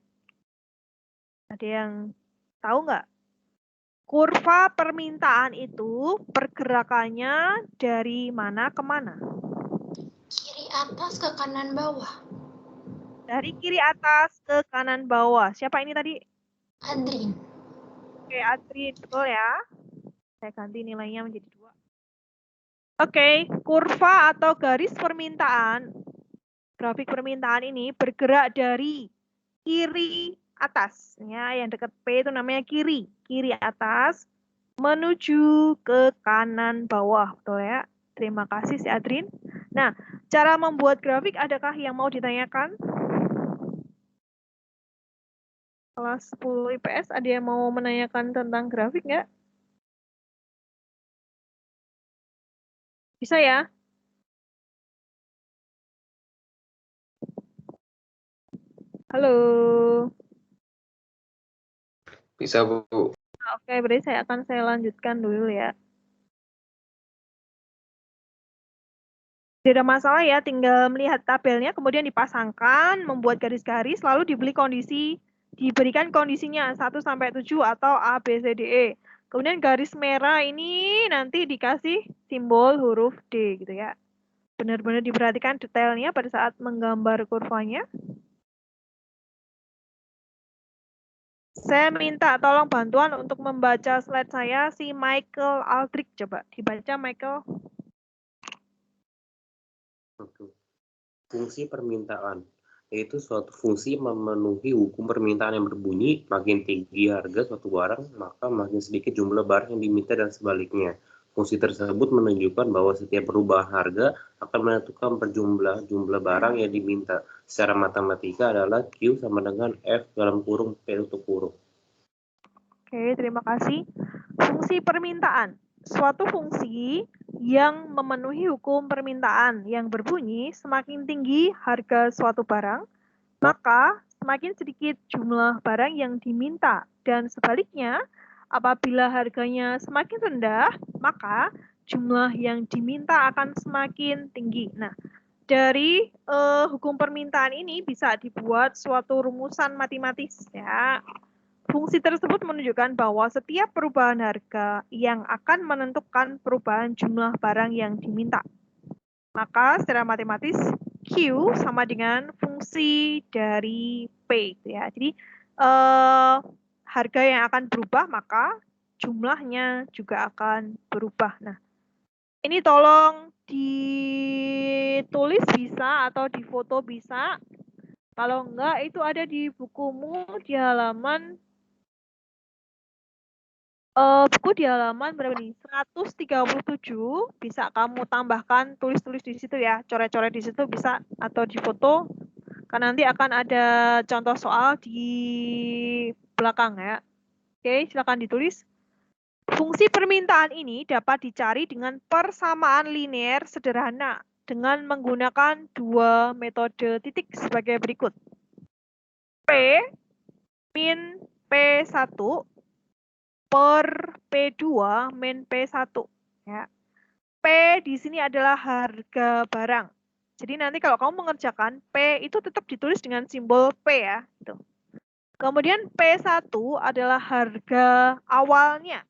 Ada yang tahu nggak? Kurva permintaan itu pergerakannya dari mana ke mana? Kiri atas ke kanan bawah. Dari kiri atas ke kanan bawah. Siapa ini tadi? Adrin. Oke, Adrin. Betul ya. Saya ganti nilainya menjadi 2. Oke, kurva atau garis permintaan. Grafik permintaan ini bergerak dari kiri atas. Ya, yang dekat P itu namanya kiri. Kiri atas menuju ke kanan bawah. Betul ya? Terima kasih si Adrin. Nah, cara membuat grafik adakah yang mau ditanyakan? Kelas 10 IPS ada yang mau menanyakan tentang grafik nggak? Bisa ya? Halo. Bisa, Bu. Oke, berarti saya lanjutkan dulu ya. Tidak ada masalah ya, tinggal melihat tabelnya, kemudian dipasangkan, membuat garis-garis, lalu diberikan kondisinya 1 sampai 7 atau A, B, C, D, E. Kemudian garis merah ini nanti dikasih simbol huruf D gitu ya. Benar-benar diperhatikan detailnya pada saat menggambar kurvanya. Saya minta tolong bantuan untuk membaca slide saya si Michael Aldrich. Coba dibaca Michael. Fungsi permintaan, yaitu suatu fungsi memenuhi hukum permintaan yang berbunyi makin tinggi harga suatu barang, maka makin sedikit jumlah barang yang diminta dan sebaliknya. Fungsi tersebut menunjukkan bahwa setiap perubahan harga akan menentukan jumlah barang yang diminta. Secara matematika adalah Q sama dengan F dalam kurung P tutup kurung. Oke, terima kasih. Fungsi permintaan. Suatu fungsi yang memenuhi hukum permintaan yang berbunyi semakin tinggi harga suatu barang, maka semakin sedikit jumlah barang yang diminta. Dan sebaliknya, apabila harganya semakin rendah, maka jumlah yang diminta akan semakin tinggi. Nah, dari hukum permintaan ini bisa dibuat suatu rumusan matematis ya. Fungsi tersebut menunjukkan bahwa setiap perubahan harga yang akan menentukan perubahan jumlah barang yang diminta. Maka secara matematis Q sama dengan fungsi dari P ya. Jadi harga yang akan berubah maka jumlahnya juga akan berubah. Nah, ini tolong ditulis bisa atau difoto bisa. Kalau enggak itu ada di bukumu di halaman berapa nih? 137, bisa kamu tambahkan tulis-tulis di situ ya, coret-coret di situ bisa, atau di foto, karena nanti akan ada contoh soal di belakang ya. Oke, silakan ditulis. Fungsi permintaan ini dapat dicari dengan persamaan linear sederhana dengan menggunakan 2 metode titik sebagai berikut. P min P1 per P2 min P1 ya. P di sini adalah harga barang. Jadi nanti kalau kamu mengerjakan P itu tetap ditulis dengan simbol P ya, gitu. Kemudian P1 adalah harga awalnya.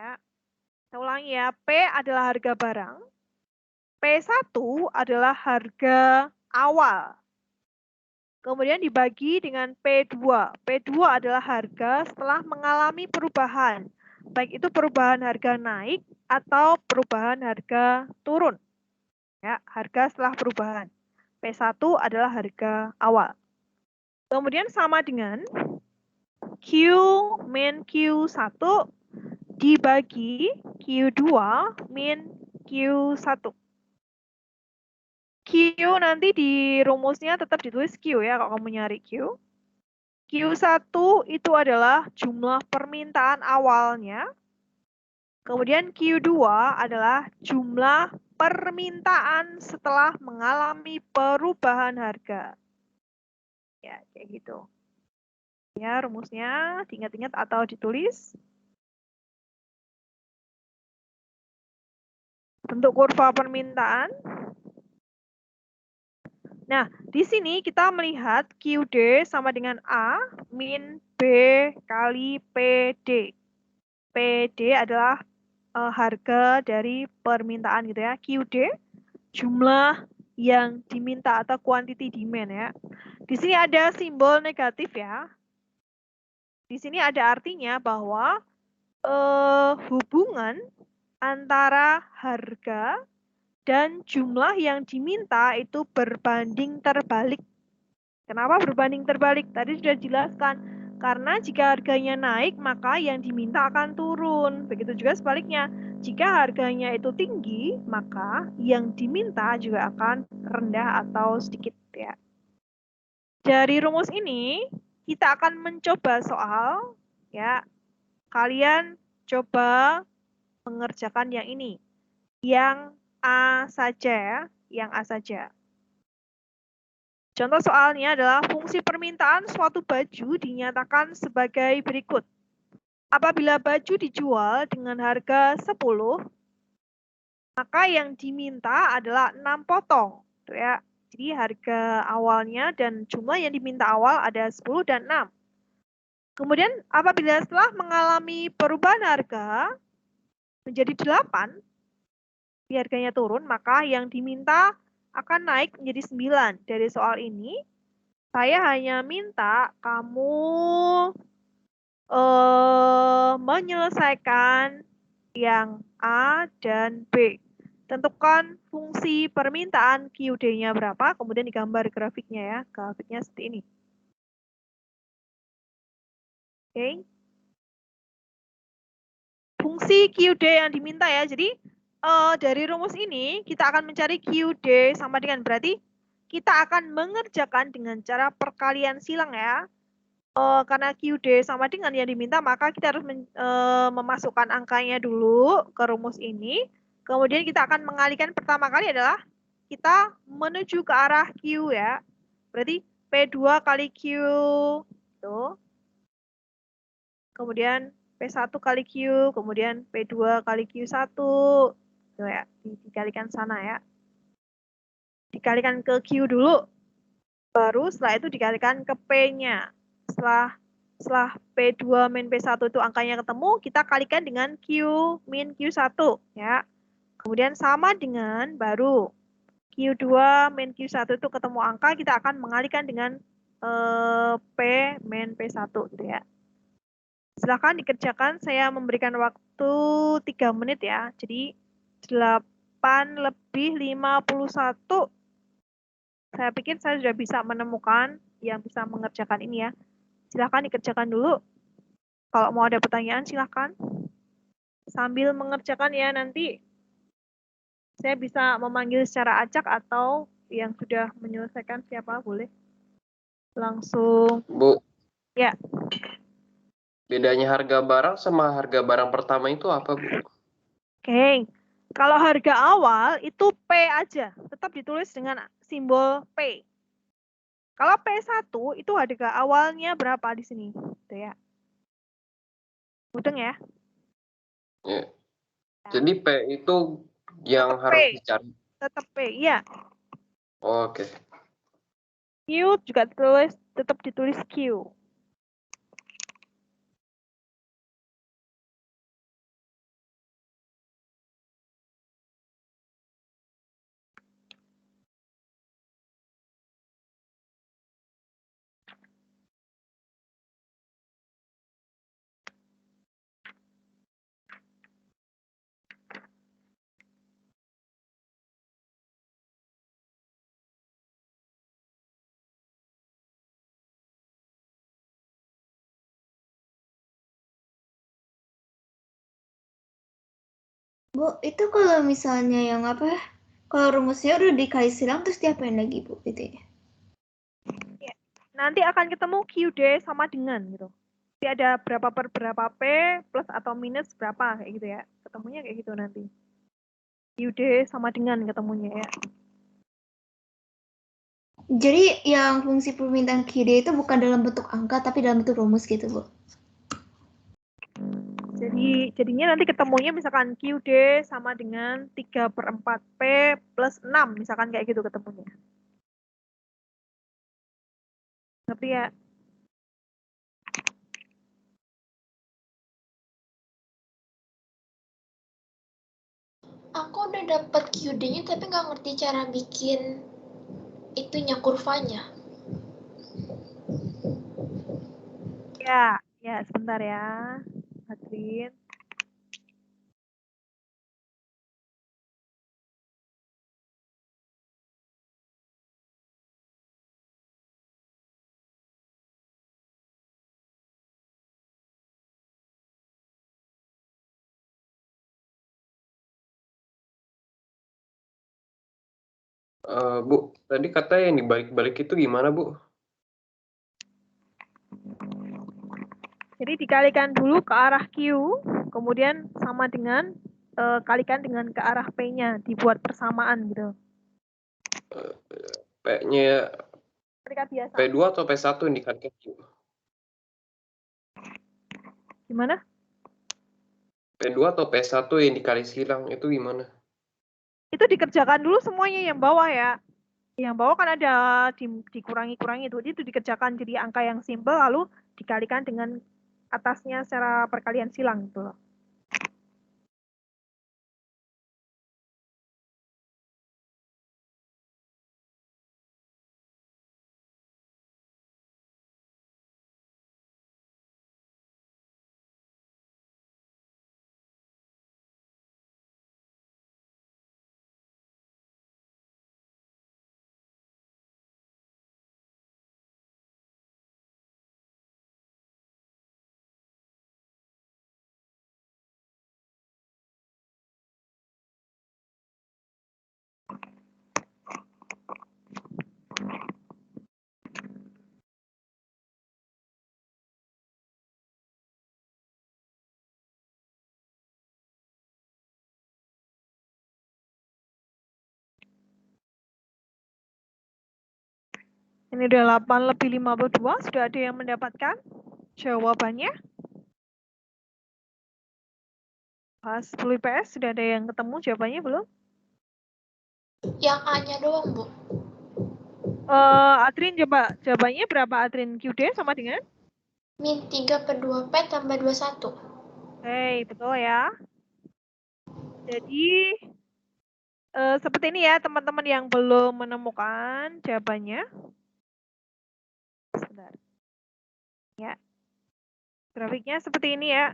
Ya. Saya ulangi ya, P adalah harga barang. P1 adalah harga awal. Kemudian dibagi dengan P2. P2 adalah harga setelah mengalami perubahan. Baik itu perubahan harga naik atau perubahan harga turun. Ya, harga setelah perubahan. P1 adalah harga awal. Kemudian sama dengan Q min Q1 dibagi Q2 min Q1. Q nanti di rumusnya tetap ditulis Q ya kalau kamu nyari Q. Q1 itu adalah jumlah permintaan awalnya. Kemudian Q2 adalah jumlah permintaan setelah mengalami perubahan harga. Ya, kayak gitu. Ya, rumusnya diingat-ingat atau ditulis. Bentuk kurva permintaan. Nah, di sini kita melihat QD sama dengan A min B kali PD. PD adalah harga dari permintaan gitu ya. QD, jumlah yang diminta atau quantity demand ya. Di sini ada simbol negatif ya. Di sini ada artinya bahwa hubungan antara harga dan jumlah yang diminta itu berbanding terbalik. Kenapa berbanding terbalik? Tadi sudah dijelaskan. Karena jika harganya naik, maka yang diminta akan turun. Begitu juga sebaliknya. Jika harganya itu tinggi, maka yang diminta juga akan rendah atau sedikit ya. Dari rumus ini, kita akan mencoba soal ya. Kalian coba mengerjakan yang ini. Yang A saja ya, yang A saja. Contoh soalnya adalah fungsi permintaan suatu baju dinyatakan sebagai berikut. Apabila baju dijual dengan harga 10, maka yang diminta adalah 6 potong. Tuh ya. Jadi harga awalnya dan jumlah yang diminta awal ada 10 dan 6. Kemudian apabila setelah mengalami perubahan harga menjadi 8, harganya turun, maka yang diminta akan naik menjadi 9. Dari soal ini, saya hanya minta kamu menyelesaikan yang A dan B. Tentukan fungsi permintaan QD-nya berapa, kemudian digambar grafiknya ya. Grafiknya seperti ini. Oke. Fungsi QD yang diminta ya. Jadi dari rumus ini kita akan mencari QD sama dengan berarti kita akan mengerjakan dengan cara perkalian silang ya. Karena QD sama dengan yang diminta, maka kita harus memasukkan angkanya dulu ke rumus ini. Kemudian kita akan mengalihkan pertama kali adalah kita menuju ke arah Q ya. Berarti P2 kali Q. Tuh. Kemudian P1 kali Q, kemudian P2 kali Q1. Tuh ya, dikalikan sana ya. Dikalikan ke Q dulu. Baru setelah itu dikalikan ke P-nya. Setelah P2 min P1 itu angkanya ketemu, kita kalikan dengan Q min Q1 ya. Kemudian sama dengan baru Q2 min Q1 itu ketemu angka, kita akan mengalihkan dengan P min P1 gitu ya. Silakan dikerjakan, saya memberikan waktu 3 menit ya. Jadi 8 lebih 51. Saya pikir saya sudah bisa menemukan yang bisa mengerjakan ini ya. Silakan dikerjakan dulu. Kalau mau ada pertanyaan silakan. Sambil mengerjakan ya nanti saya bisa memanggil secara acak atau yang sudah menyelesaikan siapa boleh. Langsung. Bu. Ya. Bedanya harga barang sama harga barang pertama itu apa, Bu? Oke. Kalau harga awal itu P aja. Tetap ditulis dengan simbol P. Kalau P1 itu harga awalnya berapa di sini? Gitu ya. Mudeng ya? Ya. Jadi P itu yang tetap harus P. dicari. Tetap P, iya. Oke. Q juga tetap ditulis Q. Bu, itu kalau misalnya yang apa? Kalau rumusnya udah dikali silang terus diapain lagi, Bu? Gitu ya. Ya. Nanti akan ketemu QD sama dengan gitu. Jadi ada berapa per berapa P plus atau minus berapa kayak gitu ya. Ketemunya kayak gitu nanti. QD sama dengan ketemunya ya. Jadi yang fungsi permintaan QD itu bukan dalam bentuk angka tapi dalam bentuk rumus gitu, Bu. Jadinya nanti ketemunya misalkan QD sama dengan 3/4 P plus 6. Misalkan kayak gitu ketemunya. Ngerti ya? Aku udah dapat QD-nya tapi nggak ngerti cara bikin itunya kurvanya. Ya, sebentar ya, Adrin. Bu, tadi kata yang dibalik-balik itu gimana, Bu? Jadi dikalikan dulu ke arah Q, kemudian sama dengan kalikan dengan ke arah P-nya, dibuat persamaan gitu. P-nya biasa. P2 atau P1 yang dikalikan, Bu? Gimana? P2 atau P1 yang dikali silang itu gimana? Itu dikerjakan dulu semuanya yang bawah ya. Yang bawah kan ada dikurangi-kurangi itu dikerjakan jadi angka yang simpel lalu dikalikan dengan atasnya secara perkalian silang gitu loh. Ini udah 8:52, sudah ada yang mendapatkan jawabannya? Pas 10 IPS sudah ada yang ketemu jawabannya belum? Yang A-nya doang, Bu. Adrin coba jawabannya berapa Adrin? QD sama dengan? Min 3/2P tambah 21. Oke, betul ya. Jadi seperti ini ya teman-teman yang belum menemukan jawabannya. Sebentar. Ya. Grafiknya seperti ini ya.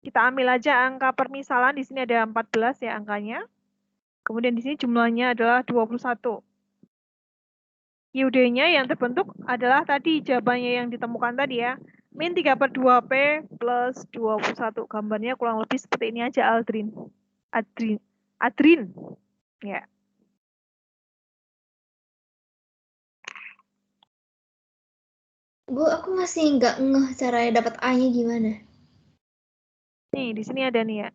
Kita ambil aja angka permisalan, di sini ada 14 ya angkanya. Kemudian di sini jumlahnya adalah 21. QD-nya yang terbentuk adalah tadi jawabannya yang ditemukan tadi ya. Min 3/2P plus 21. Gambarnya kurang lebih seperti ini aja Adrin. Ya. Bu, aku masih nggak ngeh caranya dapat A-nya gimana. Nih, di sini ada nih ya.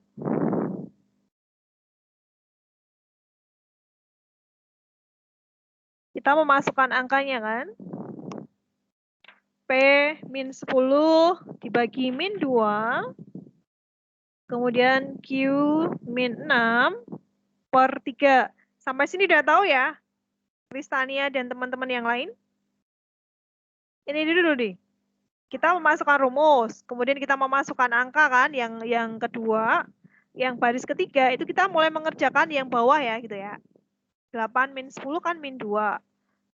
Kita memasukkan angkanya kan. P min 10 dibagi min 2. Kemudian Q min 6 per 3. Sampai sini udah tahu ya, Kristania dan teman-teman yang lain? Ini dulu nih. Kita memasukkan rumus, kemudian kita memasukkan angka kan, yang kedua, yang baris ketiga, itu kita mulai mengerjakan yang bawah ya, gitu ya. 8 min 10 kan min 2.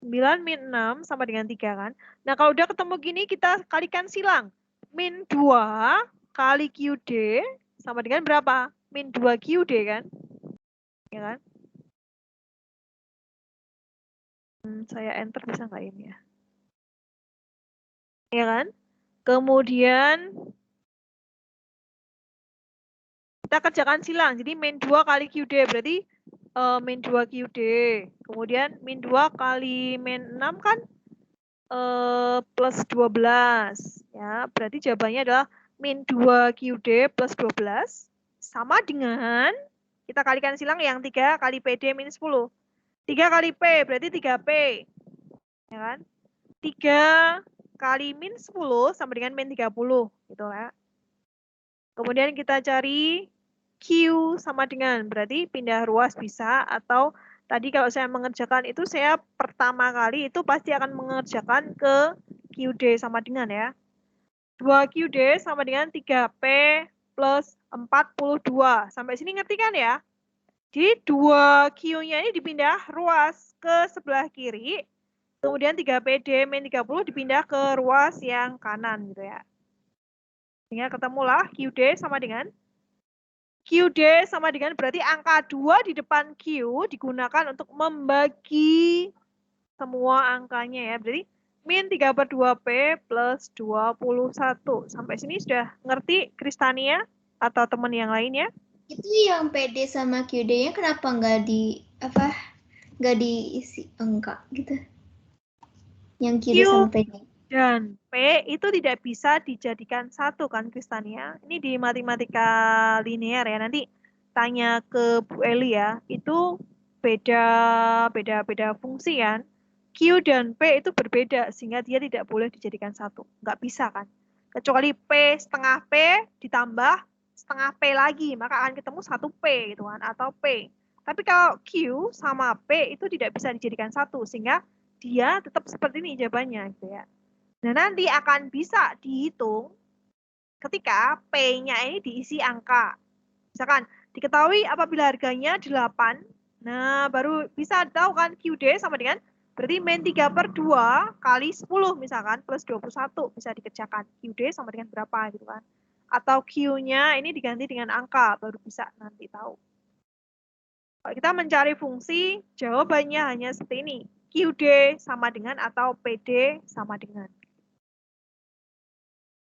9 min 6 sama dengan 3 kan. Nah, kalau udah ketemu gini, kita kalikan silang. Min 2 kali QD sama dengan berapa? Min 2 QD kan? Ya kan? Saya enter bisa nggak ini ya? Ya kan? Kemudian kita kerjakan silang. Jadi min 2 kali QD berarti min 2 QD. Kemudian min 2 kali min 6 kan plus 12. Ya, berarti jawabannya adalah min 2 QD plus 12 sama dengan kita kalikan silang yang 3 kali PD min 10. 3 kali P berarti 3P. Ya kan? 3 kali min 10 sama dengan min 30 gitu ya. Kemudian kita cari Q sama dengan berarti pindah ruas bisa atau Tadi kalau saya mengerjakan itu, saya pertama kali itu pasti akan mengerjakan ke QD sama dengan ya. 2QD sama dengan 3P plus 42. Sampai sini ngerti kan ya? Jadi 2Q-nya ini dipindah ruas ke sebelah kiri. Kemudian 3PD min 30 dipindah ke ruas yang kanan gitu ya. Sehingga ketemulah QD sama dengan QD sama dengan berarti angka 2 di depan Q digunakan untuk membagi semua angkanya ya. Berarti min 3/2P plus 21. Sampai sini sudah ngerti Kristania atau teman yang lainnya? Itu yang PD sama QD-nya kenapa nggak diisi angka gitu? Yang QD Q sama PD. dan P itu tidak bisa dijadikan satu kan Kristania. Ini di matematika linear ya. Nanti tanya ke Bu Eli ya. Itu beda fungsi kan. Q dan P itu berbeda sehingga dia tidak boleh dijadikan satu. Nggak bisa kan. Kecuali P setengah P ditambah setengah P lagi, maka akan ketemu 1P gitu kan, atau P. Tapi kalau Q sama P itu tidak bisa dijadikan satu sehingga dia tetap seperti ini jawabannya gitu ya. Nah, nanti akan bisa dihitung ketika P-nya ini diisi angka. Misalkan diketahui apabila harganya 8, nah baru bisa tahu kan QD sama dengan berarti min 3/2 kali 10 misalkan plus 21 bisa dikerjakan. QD sama dengan berapa gitu kan. Atau Q-nya ini diganti dengan angka baru bisa nanti tahu. Kalau kita mencari fungsi, jawabannya hanya seperti ini. QD sama dengan atau PD sama dengan.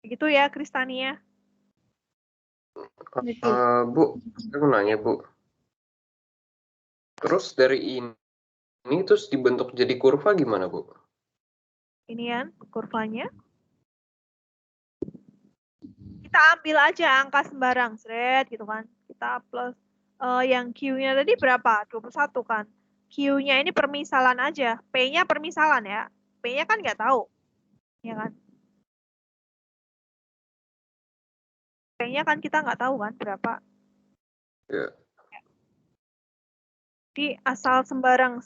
Begitu ya, Kristania. Bu, saya mau nanya, Bu. Terus dari ini terus dibentuk jadi kurva gimana, Bu? Ini kan kurvanya. Kita ambil aja angka sembarang, seret gitu kan. Kita plus yang Q-nya tadi berapa? 21 kan. Q-nya ini permisalan aja. P-nya permisalan ya. P-nya kan nggak tahu. Ya kan? P-nya kan kita nggak tahu kan berapa. Ya. Jadi asal sembarang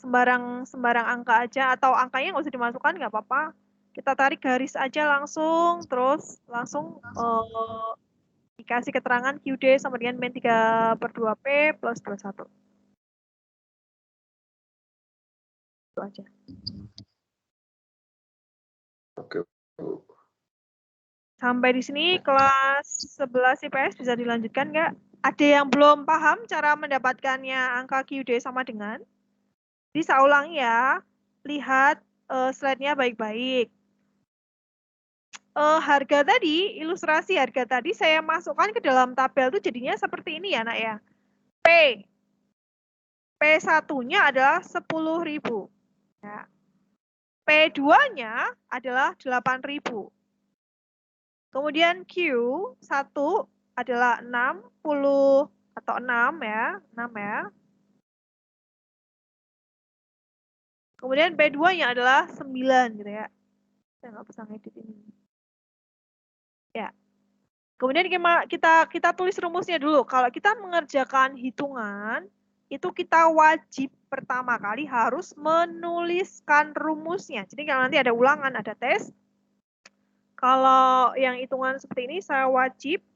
angka aja atau angkanya nggak usah dimasukkan nggak apa-apa. Kita tarik garis aja langsung, terus langsung dikasih keterangan QD sama dengan min 3/2P plus 21. Itu aja. Oke. Sampai di sini kelas 11 IPS bisa dilanjutkan nggak? Ada yang belum paham cara mendapatkannya angka QD sama dengan? Jadi saya ulangi ya, lihat slide-nya baik-baik. Harga tadi, ilustrasi harga tadi saya masukkan ke dalam tabel itu jadinya seperti ini ya nak ya. P1-nya adalah 10.000. Ya. P2-nya adalah 8.000. Kemudian Q1 adalah 60 atau 6 ya, 6 ya. Kemudian P2-nya adalah 9 gitu ya. Saya nggak bisa ngedit ini. Ya. Kemudian kita tulis rumusnya dulu. Kalau kita mengerjakan hitungan, itu kita wajib pertama kali harus menuliskan rumusnya. Jadi kalau nanti ada ulangan, ada tes, kalau yang hitungan seperti ini,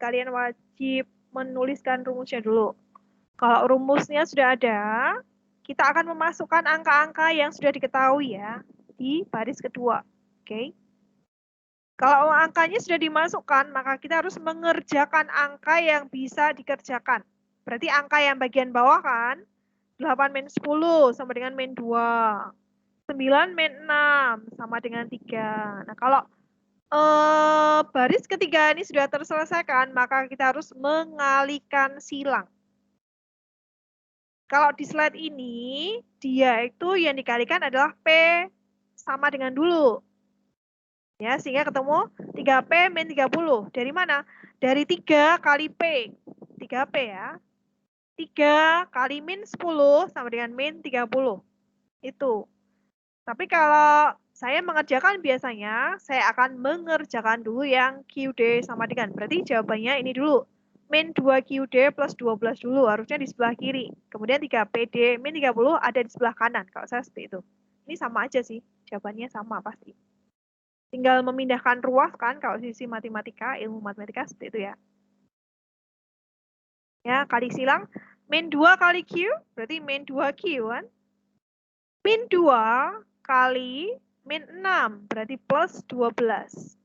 kalian wajib menuliskan rumusnya dulu. Kalau rumusnya sudah ada, kita akan memasukkan angka-angka yang sudah diketahui ya, di baris kedua. Oke. Kalau angkanya sudah dimasukkan, maka kita harus mengerjakan angka yang bisa dikerjakan. Berarti angka yang bagian bawah kan, 8 min 10 sama dengan min 2. 9 min 6 sama dengan 3. Nah, kalau baris ketiga ini sudah terselesaikan, maka kita harus mengalihkan silang. Kalau di slide ini, dia itu yang dikalikan adalah P sama dengan dulu. Ya, sehingga ketemu 3P min 30. Dari mana? Dari 3 kali P. 3P ya. 3 kali min 10 sama dengan min 30. Itu. Tapi kalau saya mengerjakan biasanya, saya akan mengerjakan dulu yang QD sama dengan. Berarti jawabannya ini dulu. min 2QD plus 12 dulu, harusnya di sebelah kiri. Kemudian 3PD min 30 ada di sebelah kanan, kalau saya seperti itu. Ini sama aja sih, jawabannya sama pasti. Tinggal memindahkan ruas kan, kalau sisi matematika, ilmu matematika seperti itu ya. Ya, kali silang, min 2 kali Q, berarti min 2Q kan. Min 2 kali min 6, berarti plus 12.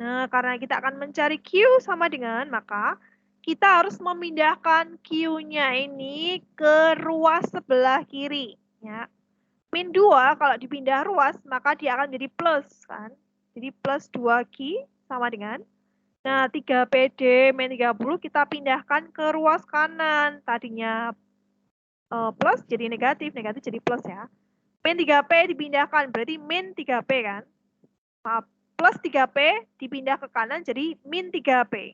Nah, karena kita akan mencari Q sama dengan, maka kita harus memindahkan Q-nya ini ke ruas sebelah kiri. Ya. Min 2 kalau dipindah ruas, maka dia akan jadi plus. Kan? Jadi plus 2Q sama dengan. Nah, 3PD min 30 kita pindahkan ke ruas kanan. Tadinya plus jadi negatif, negatif jadi plus ya. Min 3P dipindahkan, berarti min 3P kan. Maaf, plus 3P dipindah ke kanan jadi min 3P.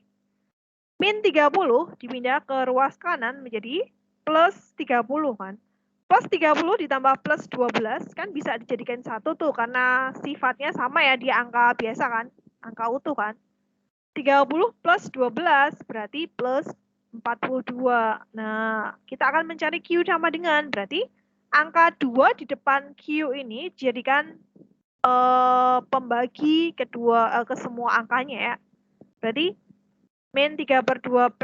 Min 30 dipindah ke ruas kanan menjadi plus 30 kan. Plus 30 ditambah plus 12 kan bisa dijadikan satu tuh karena sifatnya sama ya, dia angka biasa kan, angka utuh kan. 30 plus 12 berarti plus 42. Nah, kita akan mencari Q sama dengan, berarti angka 2 di depan Q ini dijadikan pembagi kedua ke semua angkanya ya. Berarti min 3/2P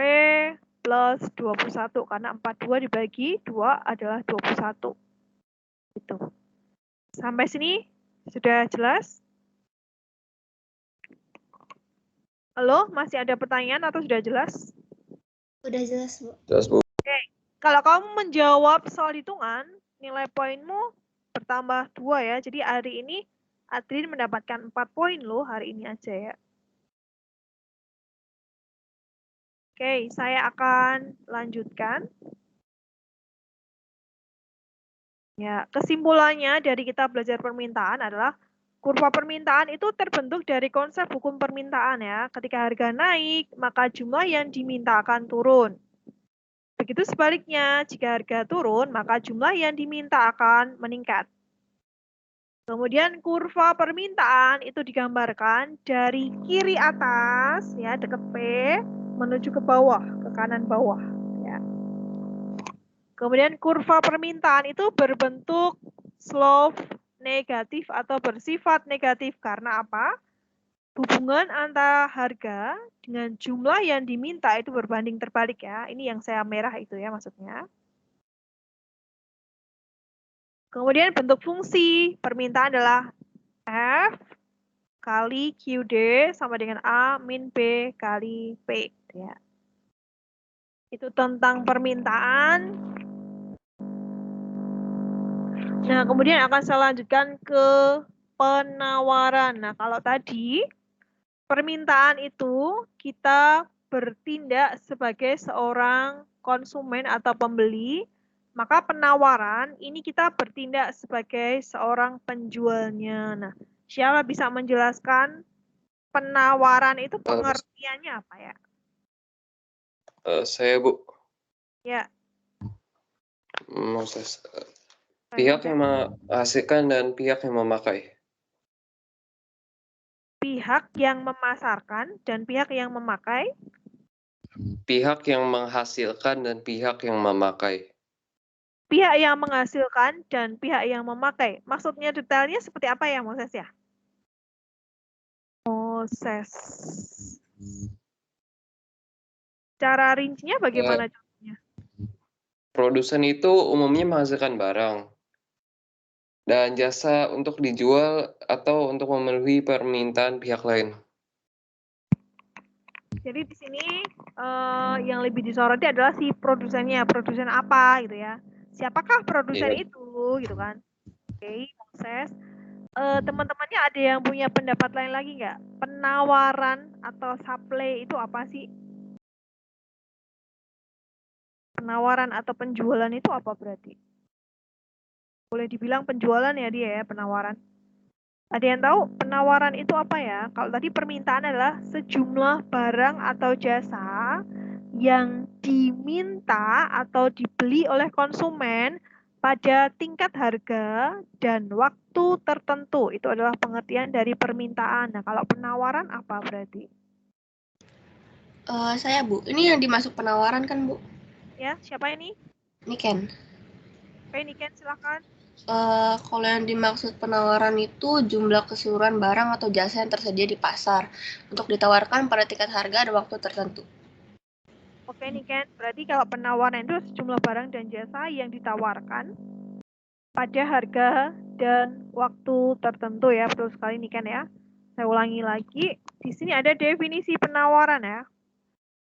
plus 21 karena 42 dibagi 2 adalah 21. Gitu. Sampai sini sudah jelas? Halo, masih ada pertanyaan atau sudah jelas? Udah jelas, Bu. Jelas, Bu. Oke. Kalau kamu menjawab soal hitungan, nilai poinmu bertambah 2 ya. Jadi hari ini Adrin mendapatkan 4 poin loh hari ini aja ya. Oke, saya akan lanjutkan. Ya, kesimpulannya dari kita belajar permintaan adalah kurva permintaan itu terbentuk dari konsep hukum permintaan ya. Ketika harga naik, maka jumlah yang diminta akan turun. Begitu sebaliknya, jika harga turun, maka jumlah yang diminta akan meningkat. Kemudian kurva permintaan itu digambarkan dari kiri atas ya, dekat P menuju ke bawah, ke kanan bawah ya. Kemudian kurva permintaan itu berbentuk slope negatif atau bersifat negatif karena apa? Hubungan antara harga dengan jumlah yang diminta itu berbanding terbalik ya. Ini yang saya merah itu ya maksudnya. Kemudian bentuk fungsi permintaan adalah F kali QD sama dengan A min B kali P. Ya. Itu tentang permintaan. Nah, kemudian akan saya lanjutkan ke penawaran. Nah, kalau tadi permintaan itu kita bertindak sebagai seorang konsumen atau pembeli, maka penawaran ini kita bertindak sebagai seorang penjualnya. Nah, siapa bisa menjelaskan penawaran itu pengertiannya apa ya? Saya, Bu. Ya. Moses. Pihak yang menghasilkan dan pihak yang memakai. Pihak yang memasarkan dan pihak yang memakai. Pihak yang menghasilkan dan pihak yang memakai. Pihak yang menghasilkan dan pihak yang memakai. Maksudnya detailnya seperti apa ya, Moses ya? Moses. Cara rincinya bagaimana contohnya? Produsen itu umumnya menghasilkan barang dan jasa untuk dijual atau untuk memenuhi permintaan pihak lain. Jadi di sini yang lebih disoroti adalah si produsennya, produsen apa gitu ya. Siapakah produsen itu gitu kan? Oke, Moses. Teman-temannya ada yang punya pendapat lain lagi nggak? Penawaran atau supply itu apa sih? Penawaran atau penjualan itu apa berarti? Boleh dibilang penjualan ya dia ya, penawaran. Ada yang tahu penawaran itu apa ya? Kalau tadi permintaan adalah sejumlah barang atau jasa yang diminta atau dibeli oleh konsumen pada tingkat harga dan waktu tertentu. Itu adalah pengertian dari permintaan. Nah, kalau penawaran apa berarti? Saya Bu, ini yang dimasuk penawaran kan Bu? Ya, siapa ini? Niken. Oke, Niken silakan. Kalau yang dimaksud penawaran itu jumlah keseluruhan barang atau jasa yang tersedia di pasar untuk ditawarkan pada tingkat harga ada waktu tertentu. Oke, Niken. Berarti kalau penawaran itu sejumlah barang dan jasa yang ditawarkan pada harga dan waktu tertentu ya. Betul sekali Niken ya. Saya ulangi lagi. Di sini ada definisi penawaran ya.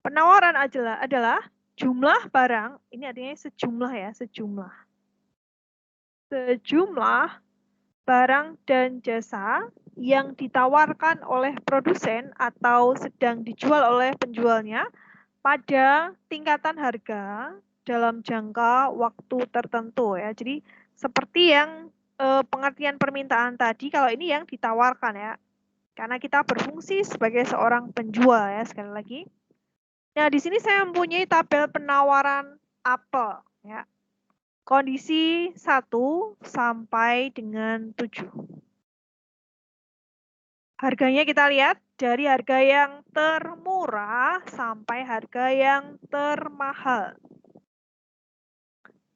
Penawaran adalah jumlah barang, ini artinya sejumlah ya, sejumlah barang dan jasa yang ditawarkan oleh produsen atau sedang dijual oleh penjualnya pada tingkatan harga dalam jangka waktu tertentu ya. Jadi seperti yang pengertian permintaan tadi, kalau ini yang ditawarkan ya. Karena kita berfungsi sebagai seorang penjual ya, sekali lagi. Nah, di sini saya mempunyai tabel penawaran apel ya. Kondisi 1 sampai dengan 7. Harganya kita lihat dari harga yang termurah sampai harga yang termahal.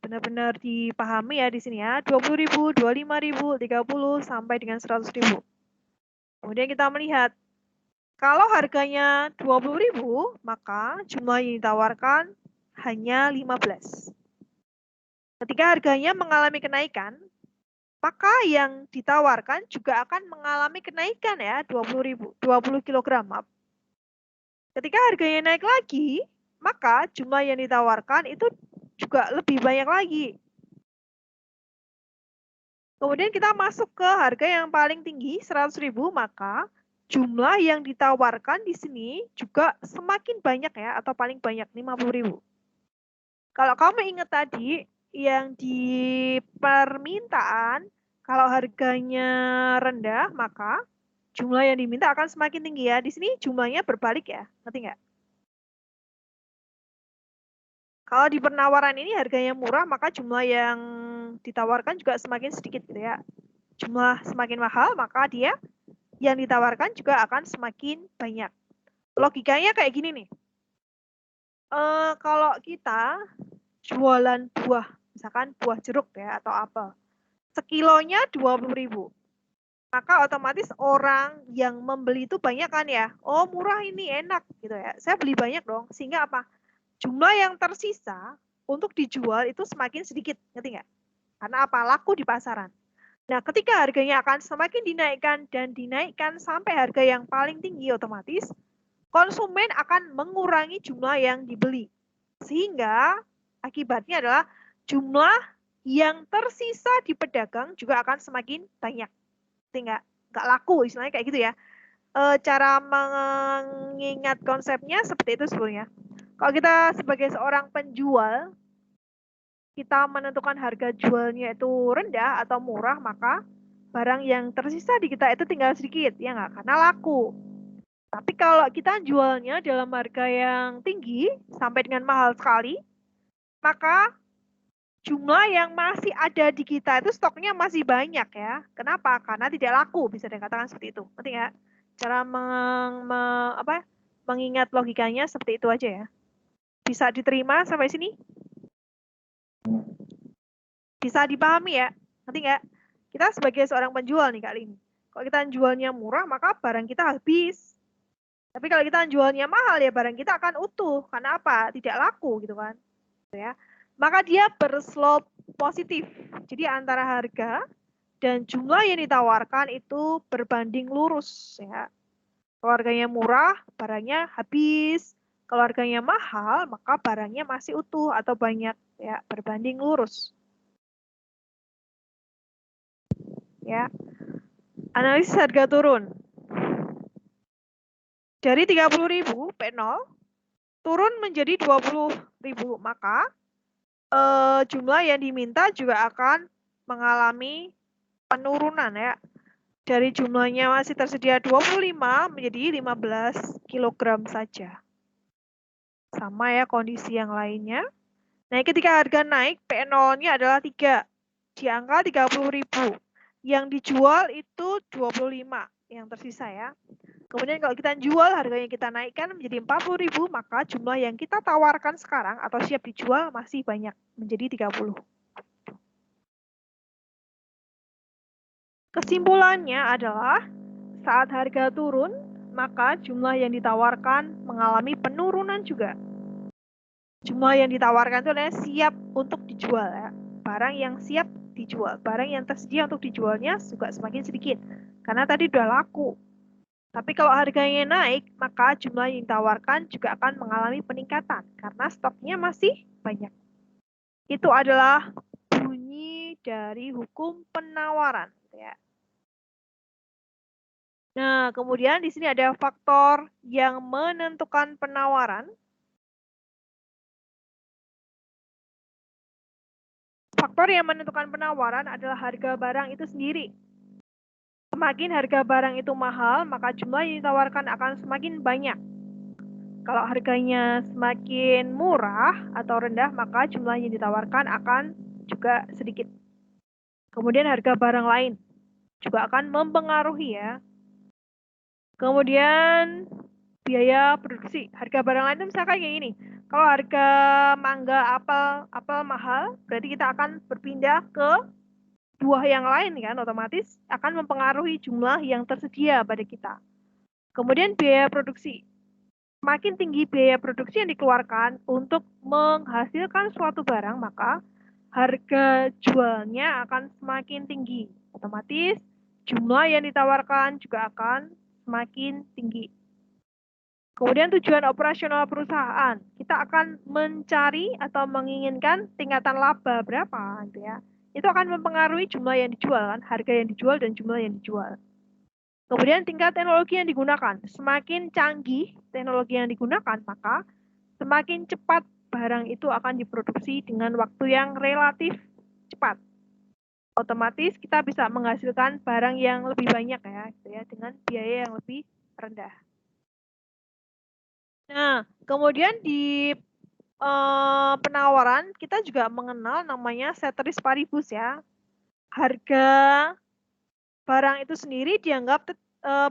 Benar-benar dipahami ya di sini ya. 20.000, 25.000, 30 sampai dengan 100.000. Kemudian kita melihat kalau harganya 20.000, maka jumlah yang ditawarkan hanya 15. Ketika harganya mengalami kenaikan, maka yang ditawarkan juga akan mengalami kenaikan ya, 20 kg. Ketika harganya naik lagi, maka jumlah yang ditawarkan itu juga lebih banyak lagi. Kemudian kita masuk ke harga yang paling tinggi, 100.000, maka jumlah yang ditawarkan di sini juga semakin banyak ya, atau paling banyak 50.000. Kalau kamu ingat tadi, yang di permintaan, kalau harganya rendah, maka jumlah yang diminta akan semakin tinggi ya. Di sini jumlahnya berbalik ya, ngerti nggak? Kalau di penawaran ini harganya murah, maka jumlah yang ditawarkan juga semakin sedikit gitu ya. Jumlah semakin mahal, maka dia yang ditawarkan juga akan semakin banyak. Logikanya kayak gini nih. Kalau kita jualan buah, misalkan buah jeruk ya atau apel, sekilonya 20.000. Maka otomatis orang yang membeli itu banyak kan ya. Oh, murah ini, enak gitu ya. Saya beli banyak dong. Sehingga apa? Jumlah yang tersisa untuk dijual itu semakin sedikit, ngerti nggak? Karena apa? Laku di pasaran. Nah, ketika harganya akan semakin dinaikkan dan dinaikkan sampai harga yang paling tinggi, otomatis konsumen akan mengurangi jumlah yang dibeli. Sehingga akibatnya adalah jumlah yang tersisa di pedagang juga akan semakin banyak. Nggak laku, istilahnya kayak gitu ya. Cara mengingat konsepnya seperti itu sebetulnya. Kalau kita sebagai seorang penjual, kita menentukan harga jualnya itu rendah atau murah, maka barang yang tersisa di kita itu tinggal sedikit, ya nggak? Karena laku. Tapi kalau kita jualnya dalam harga yang tinggi, sampai dengan mahal sekali, maka jumlah yang masih ada di kita itu stoknya masih banyak ya. Kenapa? Karena tidak laku, bisa dikatakan seperti itu. Ngerti nggak? Cara mengingat logikanya seperti itu aja ya. Bisa diterima sampai sini? Bisa dipahami ya? Ngerti nggak? Kita sebagai seorang penjual nih kali ini. Kalau kita jualnya murah, maka barang kita habis. Tapi kalau kita jualnya mahal ya barang kita akan utuh. Karena apa? Tidak laku gitu kan. Ya. Maka dia berslope positif. Jadi antara harga dan jumlah yang ditawarkan itu berbanding lurus ya. Kalau harganya murah, barangnya habis. Kalau harganya mahal, maka barangnya masih utuh atau banyak ya, berbanding lurus. Ya. Analisis harga turun. Dari 30.000 P0 turun menjadi 20.000, maka jumlah yang diminta juga akan mengalami penurunan ya. Dari jumlahnya masih tersedia 25 menjadi 15 kg saja. Sama ya kondisi yang lainnya. Nah, ketika harga naik, P0-nya adalah 3. Di angka 30.000. Yang dijual itu 25 yang tersisa ya. Kemudian kalau kita jual, harganya kita naikkan menjadi 40.000, maka jumlah yang kita tawarkan sekarang atau siap dijual masih banyak, menjadi 30. Kesimpulannya adalah saat harga turun, maka jumlah yang ditawarkan mengalami penurunan juga. Jumlah yang ditawarkan itu adalah siap untuk dijual ya. Barang yang siap dijual, barang yang tersedia untuk dijualnya juga semakin sedikit. Karena tadi udah laku. Tapi kalau harganya naik, maka jumlah yang ditawarkan juga akan mengalami peningkatan karena stoknya masih banyak. Itu adalah bunyi dari hukum penawaran. Ya. Nah, kemudian di sini ada faktor yang menentukan penawaran. Faktor yang menentukan penawaran adalah harga barang itu sendiri. Semakin harga barang itu mahal, maka jumlah yang ditawarkan akan semakin banyak. Kalau harganya semakin murah atau rendah, maka jumlah yang ditawarkan akan juga sedikit. Kemudian harga barang lain juga akan mempengaruhi ya. Kemudian biaya produksi. Harga barang lain itu misalkan kayak gini. Kalau harga mangga, apel mahal, berarti kita akan berpindah ke buah yang lain kan, otomatis akan mempengaruhi jumlah yang tersedia pada kita. Kemudian biaya produksi. Semakin tinggi biaya produksi yang dikeluarkan untuk menghasilkan suatu barang, maka harga jualnya akan semakin tinggi. Otomatis jumlah yang ditawarkan juga akan semakin tinggi. Kemudian tujuan operasional perusahaan. Kita akan mencari atau menginginkan tingkatan laba berapa gitu ya. Itu akan mempengaruhi jumlah yang dijual kan, harga yang dijual dan jumlah yang dijual. Kemudian tingkat teknologi yang digunakan. Semakin canggih teknologi yang digunakan, maka semakin cepat barang itu akan diproduksi dengan waktu yang relatif cepat. Otomatis kita bisa menghasilkan barang yang lebih banyak ya, gitu ya, dengan biaya yang lebih rendah. Nah, kemudian di penawaran kita juga mengenal namanya ceteris paribus ya. Harga barang itu sendiri dianggap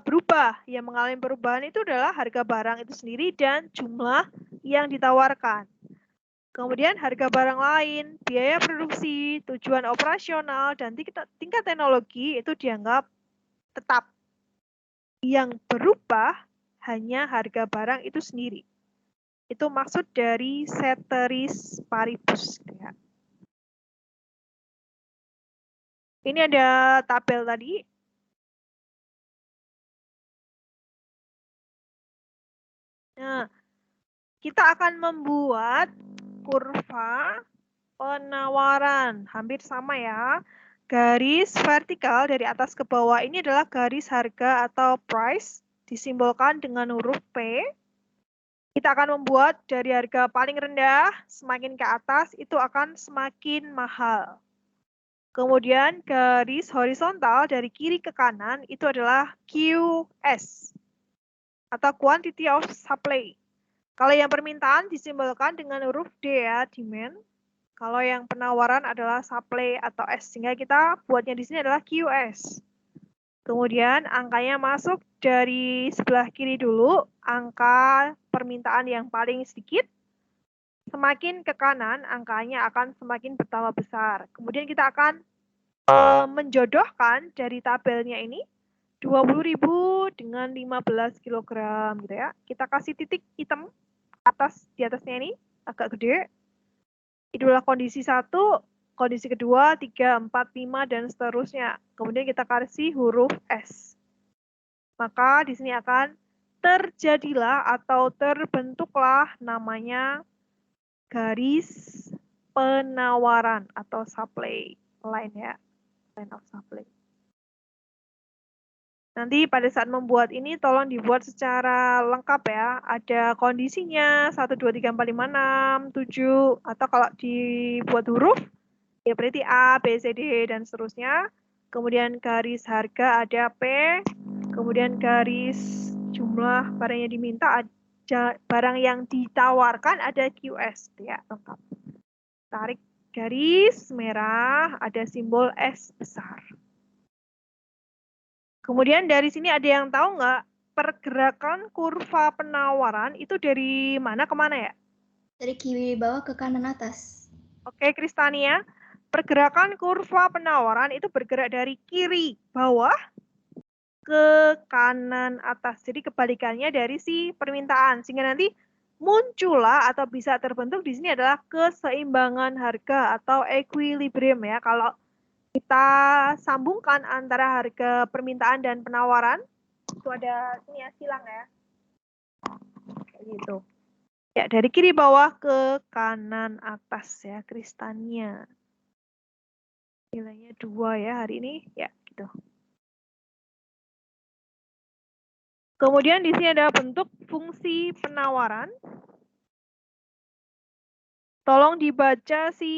berubah. Yang mengalami perubahan itu adalah harga barang itu sendiri dan jumlah yang ditawarkan. Kemudian harga barang lain, biaya produksi, tujuan operasional, dan tingkat teknologi itu dianggap tetap. Yang berubah hanya harga barang itu sendiri. Itu maksud dari ceteris paribus. Ya. Ini ada tabel tadi. Nah, kita akan membuat kurva penawaran. Hampir sama ya. Garis vertikal dari atas ke bawah ini adalah garis harga atau price. Disimbolkan dengan huruf P. Kita akan membuat dari harga paling rendah, semakin ke atas, itu akan semakin mahal. Kemudian garis horizontal dari kiri ke kanan itu adalah QS atau quantity of supply. Kalau yang permintaan disimbolkan dengan huruf D ya, demand. Kalau yang penawaran adalah supply atau S, sehingga kita buatnya di sini adalah QS. Kemudian angkanya masuk dari sebelah kiri dulu, angka permintaan yang paling sedikit. Semakin ke kanan, angkanya akan semakin bertambah besar. Kemudian kita akan menjodohkan dari tabelnya ini 20.000 dengan 15 kg gitu ya. Kita kasih titik hitam di atasnya ini agak gede. Itu adalah kondisi 1, kondisi kedua, 3, 4, 5 dan seterusnya. Kemudian kita kasih huruf S. Maka di sini akan terjadilah atau terbentuklah namanya garis penawaran atau supply line ya. Line of supply. Nanti pada saat membuat ini tolong dibuat secara lengkap ya. Ada kondisinya 1, 2, 3, 4, 5, 6, 7. Atau kalau dibuat huruf, ya berarti A, B, C, D, dan seterusnya. Kemudian garis harga ada P. Kemudian garis jumlah barang yang diminta, ada barang yang ditawarkan ada QS. Ya, lengkap. Tarik garis merah, ada simbol S besar. Kemudian dari sini ada yang tahu nggak pergerakan kurva penawaran itu dari mana ke mana ya? Dari kiri bawah ke kanan atas. Oke, Kristania. Pergerakan kurva penawaran itu bergerak dari kiri bawah ke kanan atas. Jadi kebalikannya dari si permintaan. Sehingga nanti muncullah atau bisa terbentuk di sini adalah keseimbangan harga atau equilibrium ya. Kalau kita sambungkan antara harga permintaan dan penawaran, itu ada sini ya silang ya. Kayak gitu. Ya, dari kiri bawah ke kanan atas ya, Kristania. Nilainya 2 ya hari ini. Ya, gitu. Kemudian di sini ada bentuk fungsi penawaran. Tolong dibaca si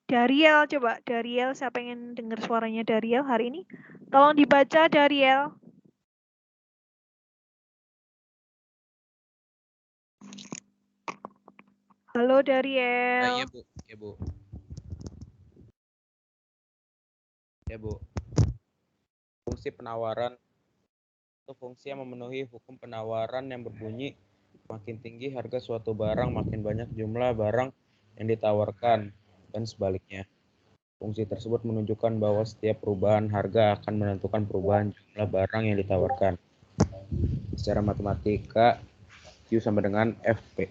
Dariel, coba Dariel, saya pengen dengar suaranya Dariel hari ini. Tolong dibaca Dariel. Halo Dariel. Iya Bu, ya Bu. Ya Bu. Fungsi penawaran itu fungsi yang memenuhi hukum penawaran yang berbunyi makin tinggi harga suatu barang, makin banyak jumlah barang yang ditawarkan, dan sebaliknya. Fungsi tersebut menunjukkan bahwa setiap perubahan harga akan menentukan perubahan jumlah barang yang ditawarkan. Secara matematika, Q sama dengan FP.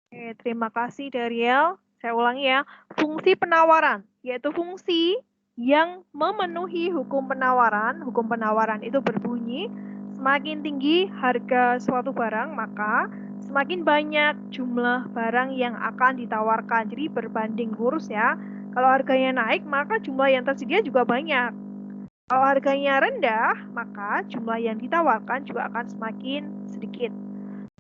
Oke, terima kasih Dariel. Saya ulangi ya. Fungsi penawaran, yaitu fungsi yang memenuhi hukum penawaran. Hukum penawaran itu berbunyi, semakin tinggi harga suatu barang, maka semakin banyak jumlah barang yang akan ditawarkan. Jadi berbanding lurus ya. Kalau harganya naik, maka jumlah yang tersedia juga banyak. Kalau harganya rendah, maka jumlah yang ditawarkan juga akan semakin sedikit.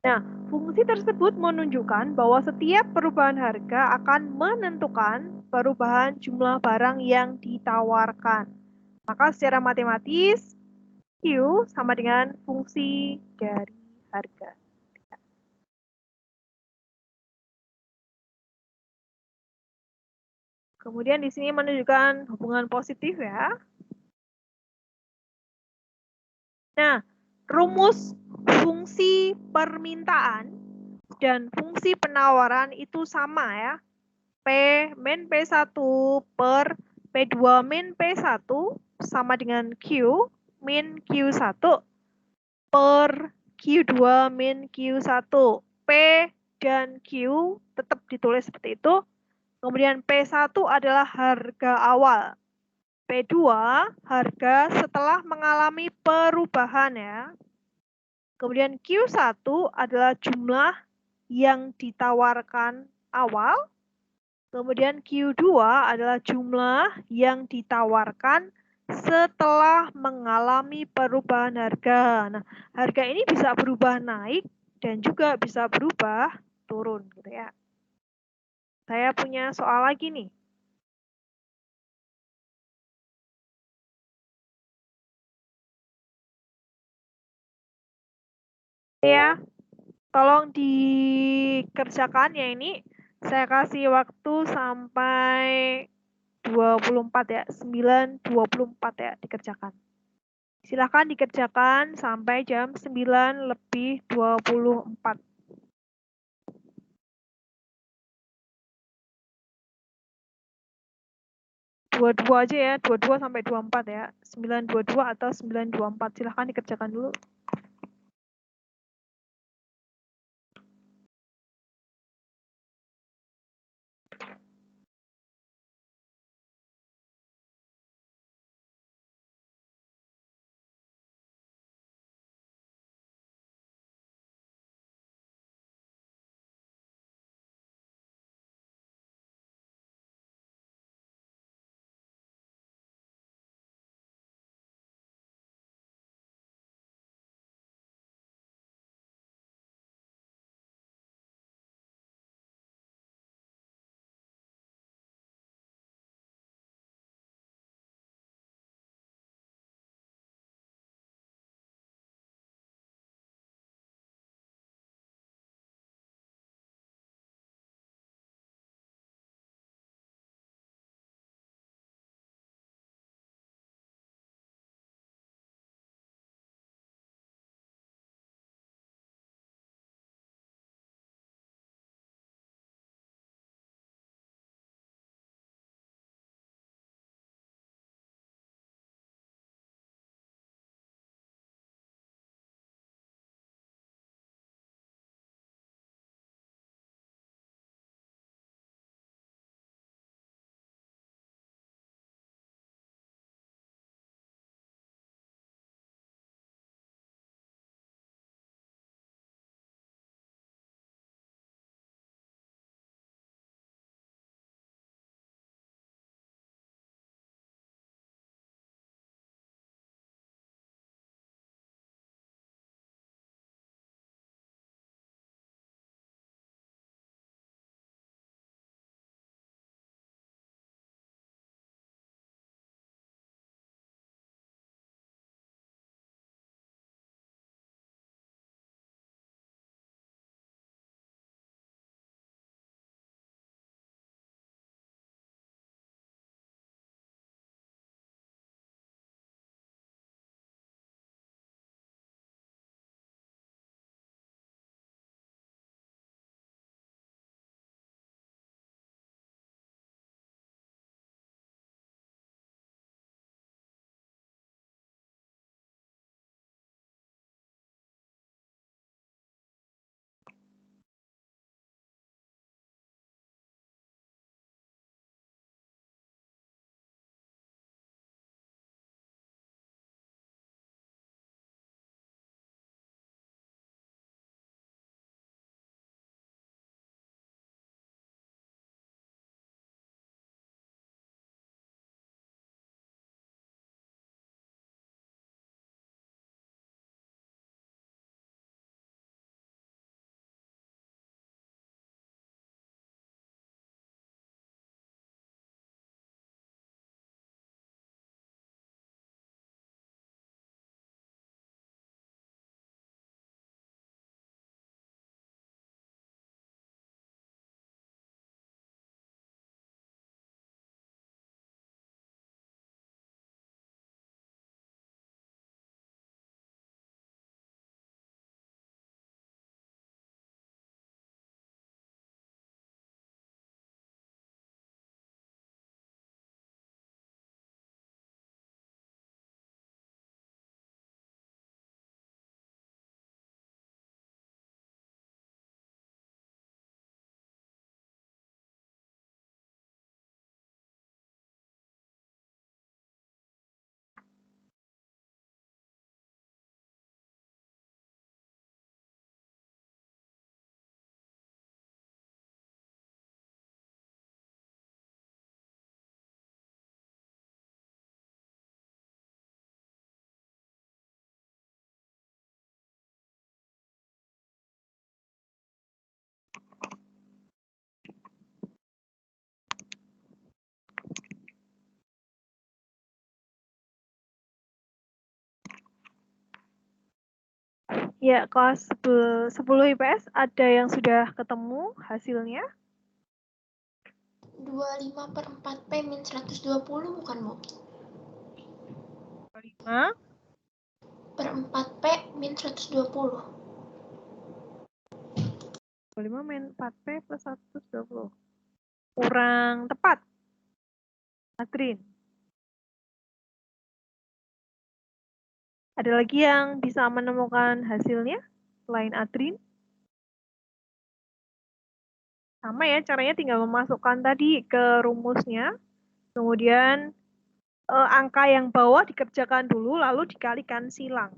Nah, fungsi tersebut menunjukkan bahwa setiap perubahan harga akan menentukan perubahan jumlah barang yang ditawarkan. Maka secara matematis, Q sama dengan fungsi dari harga. Kemudian di sini menunjukkan hubungan positif ya. Nah, rumus fungsi permintaan dan fungsi penawaran itu sama ya. P min P1 per P2 min P1 sama dengan Q min Q1 per Q2 min Q1. P dan Q tetap ditulis seperti itu. Kemudian P1 adalah harga awal. P2 harga setelah mengalami perubahan ya. Kemudian Q1 adalah jumlah yang ditawarkan awal. Kemudian Q2 adalah jumlah yang ditawarkan setelah mengalami perubahan harga. Nah, harga ini bisa berubah naik dan juga bisa berubah turun gitu ya. Saya punya soal lagi nih. Ya, tolong dikerjakan ya ini. Saya kasih waktu sampai 24 ya, 9.24 ya dikerjakan. Silakan dikerjakan sampai jam 9:24. Dua aja ya, 22 sampai 24 ya. 9:22 atau 9:24. Silakan dikerjakan dulu. Ya, kelas 10 IPS ada yang sudah ketemu hasilnya? 25/4P min 120 bukan, Bu? 25/4P min 120. 25 min 4P plus 120. Kurang tepat. Adrin. Ada lagi yang bisa menemukan hasilnya selain Adrin? Sama ya, caranya tinggal memasukkan tadi ke rumusnya, kemudian angka yang bawah dikerjakan dulu, lalu dikalikan silang.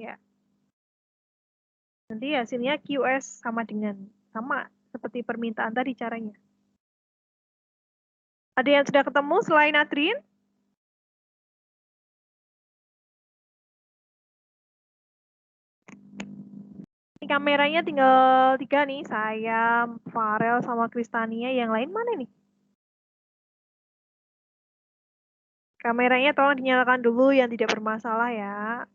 Ya. Nanti hasilnya QS sama seperti permintaan tadi caranya. Ada yang sudah ketemu selain Adrin? Ini kameranya tinggal 3 nih, saya, Farel, sama Kristania. Yang lain mana nih? Kameranya tolong dinyalakan dulu yang tidak bermasalah ya.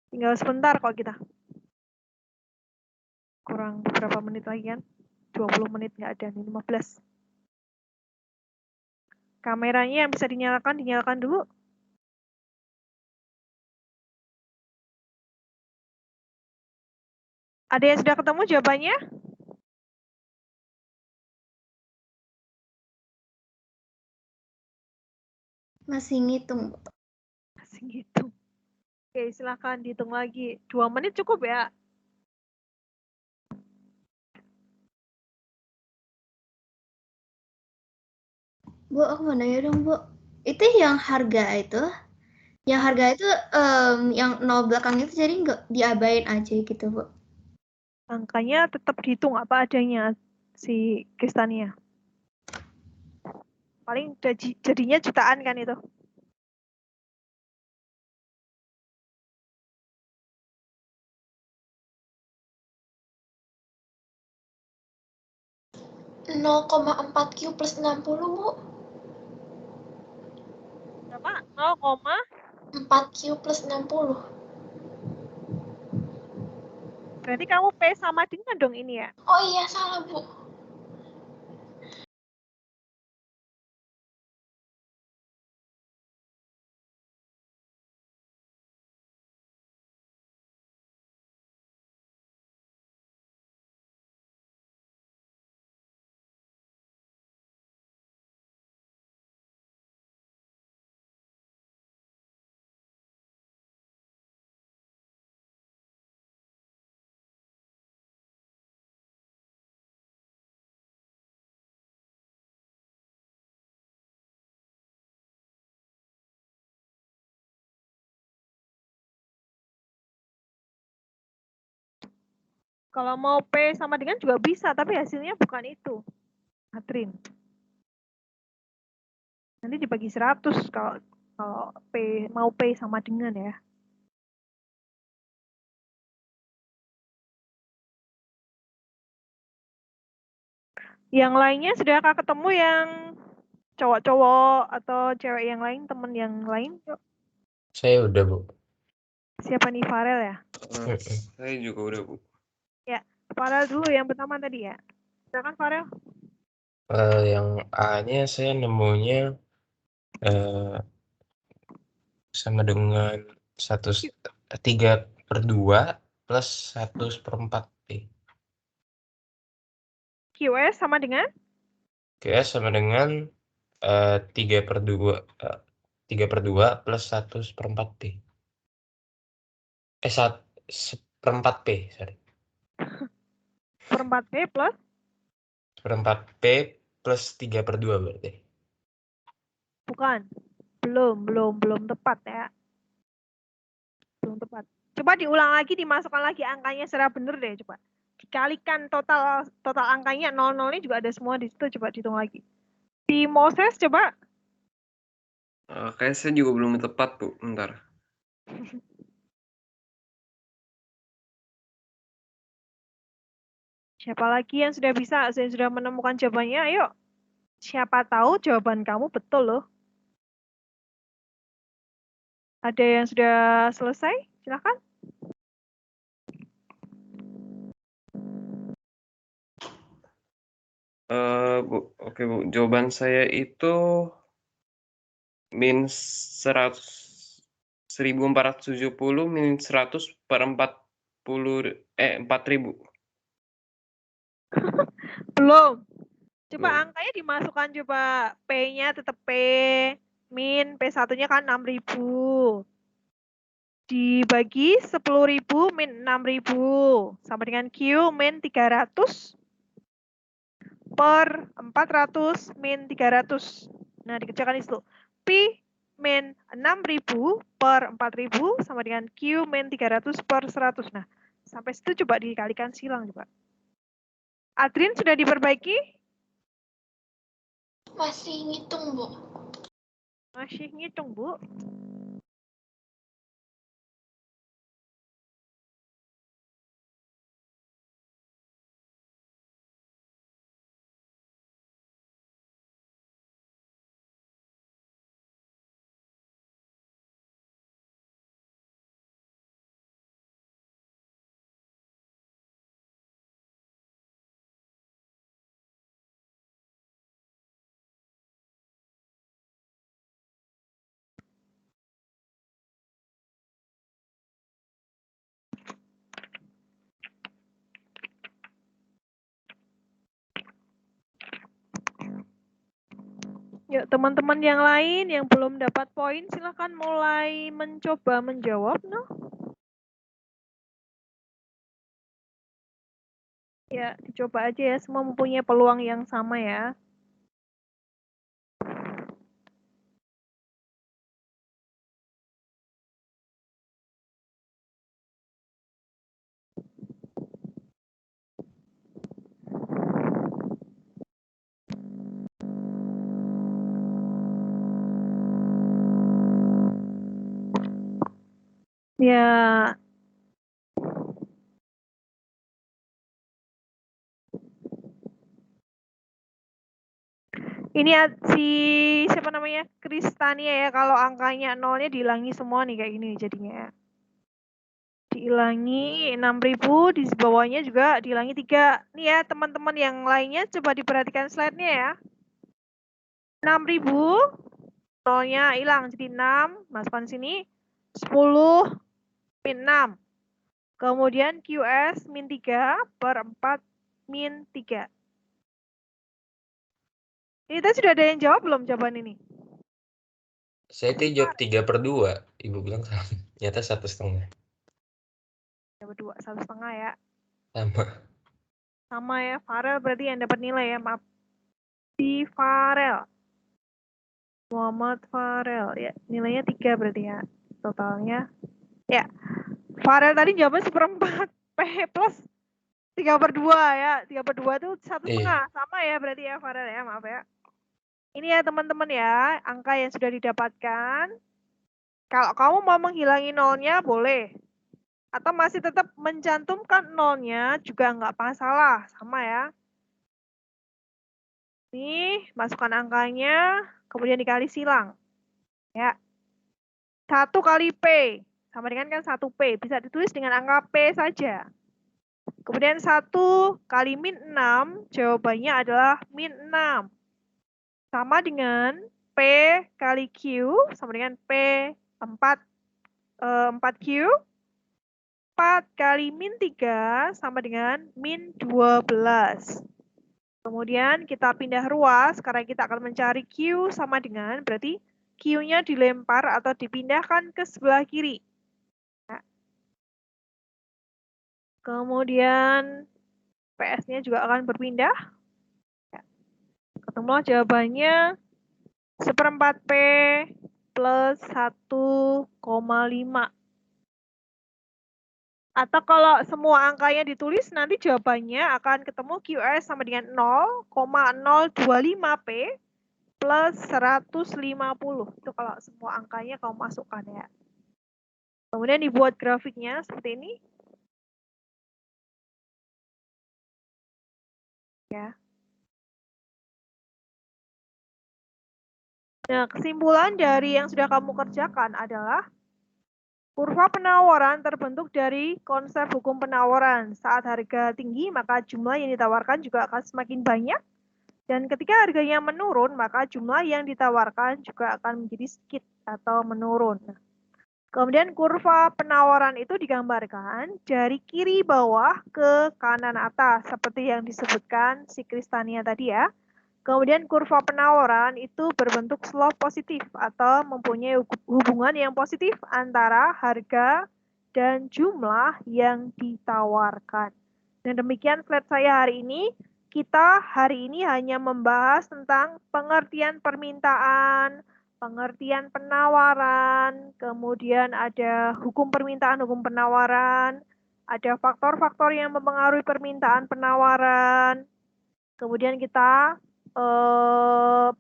Tinggal sebentar kok kita. Kurang beberapa menit lagi kan? 20 menit nggak ada nih, 15. Kameranya yang bisa dinyalakan dulu. Ada yang sudah ketemu jawabannya? Masih ngitung. Masih ngitung. Oke, silakan dihitung lagi. 2 menit cukup ya? Bu, aku mau nanya dong, Bu. Itu yang harga itu yang 0 belakang itu jadi nggak diabain aja gitu, Bu? Angkanya tetap dihitung apa adanya si Kristania. Paling jadinya jutaan kan itu. (0,4 Q plus 60, Bu. Berapa? 0,4 Q plus 60. Berarti kamu P sama dengan dong ini ya? Oh iya, salah, Bu. Kalau mau P sama dengan juga bisa, tapi hasilnya bukan itu. Adrin. Nanti dibagi 100 kalau mau P sama dengan ya. Yang lainnya sudahkah ketemu yang cowok-cowok atau cewek yang lain, teman yang lain? Saya udah, Bu. Siapa nih, Farel ya? Saya juga udah, Bu. Ya, Farel dulu yang pertama tadi ya. Silakan Farel. Yang A-nya saya nemunya sama dengan 3/2 plus 1/4 P. QS sama dengan? QS sama dengan 3/2 plus 1/4 P. 1/4 P, sorry. 1/4 P plus? 1/4 P plus 3/2 berarti. Bukan. Belum tepat ya. Belum tepat. Coba diulang lagi, dimasukkan lagi angkanya secara benar deh, coba. Dikalikan total angkanya 00 ini juga ada semua di situ, coba dihitung lagi. Di Moses coba. Kayak saya juga belum tepat, Bu. Bentar. Siapa lagi yang sudah bisa, yang sudah menemukan jawabannya? Ayo. Siapa tahu jawaban kamu betul loh. Ada yang sudah selesai Silakan. Bu, oke Bu, jawaban saya itu min 1470 min 100 per 4.000. Belum. Coba Belum. angkanya dimasukkan, coba P-nya tetap P, min P1-nya kan 6.000. Dibagi 10.000 min 6.000 sama dengan Q min 300 per 400 min 300. Nah, dikerjakan itu. P min 6.000 per 4.000 sama dengan Q min 300 per 100. Nah, sampai situ coba dikalikan silang coba. Adrin sudah diperbaiki? Masih ngitung, Bu. Masih ngitung, Bu. Yuk, teman-teman yang lain yang belum dapat poin, silakan mulai mencoba menjawab, no? Ya, dicoba aja ya, semua mempunyai peluang yang sama ya. Ya, ini si siapa namanya? Kristania ya, kalau angkanya nolnya dihilangi semua nih kayak gini jadinya. Dihilangi 6.000, di bawahnya juga dihilangi 3. Nih ya, teman-teman yang lainnya coba diperhatikan slide-nya ya. 6.000, nolnya hilang jadi 6, masukkan sini. 10 min 6. Kemudian QS min 3 per 4 min 3. Ini tadi sudah ada yang jawab belum jawaban ini? Saya tuh jawab 3/2. Ibu bilang sama. Nyata 1,5. 2, 1,5 ya. Sama. Sama ya, Farel berarti yang dapat nilai ya, maaf. Si Farel. Muhammad Farel ya, nilainya 3 berarti ya. Totalnya. Ya. Farel tadi jawabnya 1/4 P plus 3/2 ya. 3/2 itu 1,5. Sama ya berarti ya Farel ya, maaf ya. Ini ya teman-teman ya, angka yang sudah didapatkan. Kalau kamu mau menghilangi nolnya boleh. Atau masih tetap mencantumkan nolnya juga nggak masalah, sama ya. Nih, masukkan angkanya, kemudian dikali silang. Ya. 1 kali P, sama dengan kan 1P, bisa ditulis dengan angka P saja. Kemudian 1 kali min 6, jawabannya adalah min 6. Sama dengan P kali Q, sama dengan P 4Q. 4 kali min 3 sama dengan min 12. Kemudian kita pindah ruas, karena kita akan mencari Q sama dengan, berarti Q-nya dilempar atau dipindahkan ke sebelah kiri. Nah. Kemudian PS-nya juga akan berpindah. Ketemulah jawabannya 1/4 P plus 1,5. Atau kalau semua angkanya ditulis, nanti jawabannya akan ketemu QS sama dengan 0,025 P plus 150. Itu kalau semua angkanya kamu masukkan ya. Kemudian dibuat grafiknya seperti ini. Ya. Nah, kesimpulan dari yang sudah kamu kerjakan adalah Kurva penawaran terbentuk dari konsep hukum penawaran. Saat harga tinggi, maka jumlah yang ditawarkan juga akan semakin banyak. Dan ketika harganya menurun, maka jumlah yang ditawarkan juga akan menjadi sedikit atau menurun. Kemudian kurva penawaran itu digambarkan dari kiri bawah ke kanan atas, seperti yang disebutkan si Kristania tadi ya. Kemudian kurva penawaran itu berbentuk slope positif atau mempunyai hubungan yang positif antara harga dan jumlah yang ditawarkan. Dan demikian slide saya hari ini. Kita hari ini hanya membahas tentang pengertian permintaan, pengertian penawaran, kemudian ada hukum permintaan, hukum penawaran, ada faktor-faktor yang mempengaruhi permintaan penawaran. Kemudian kita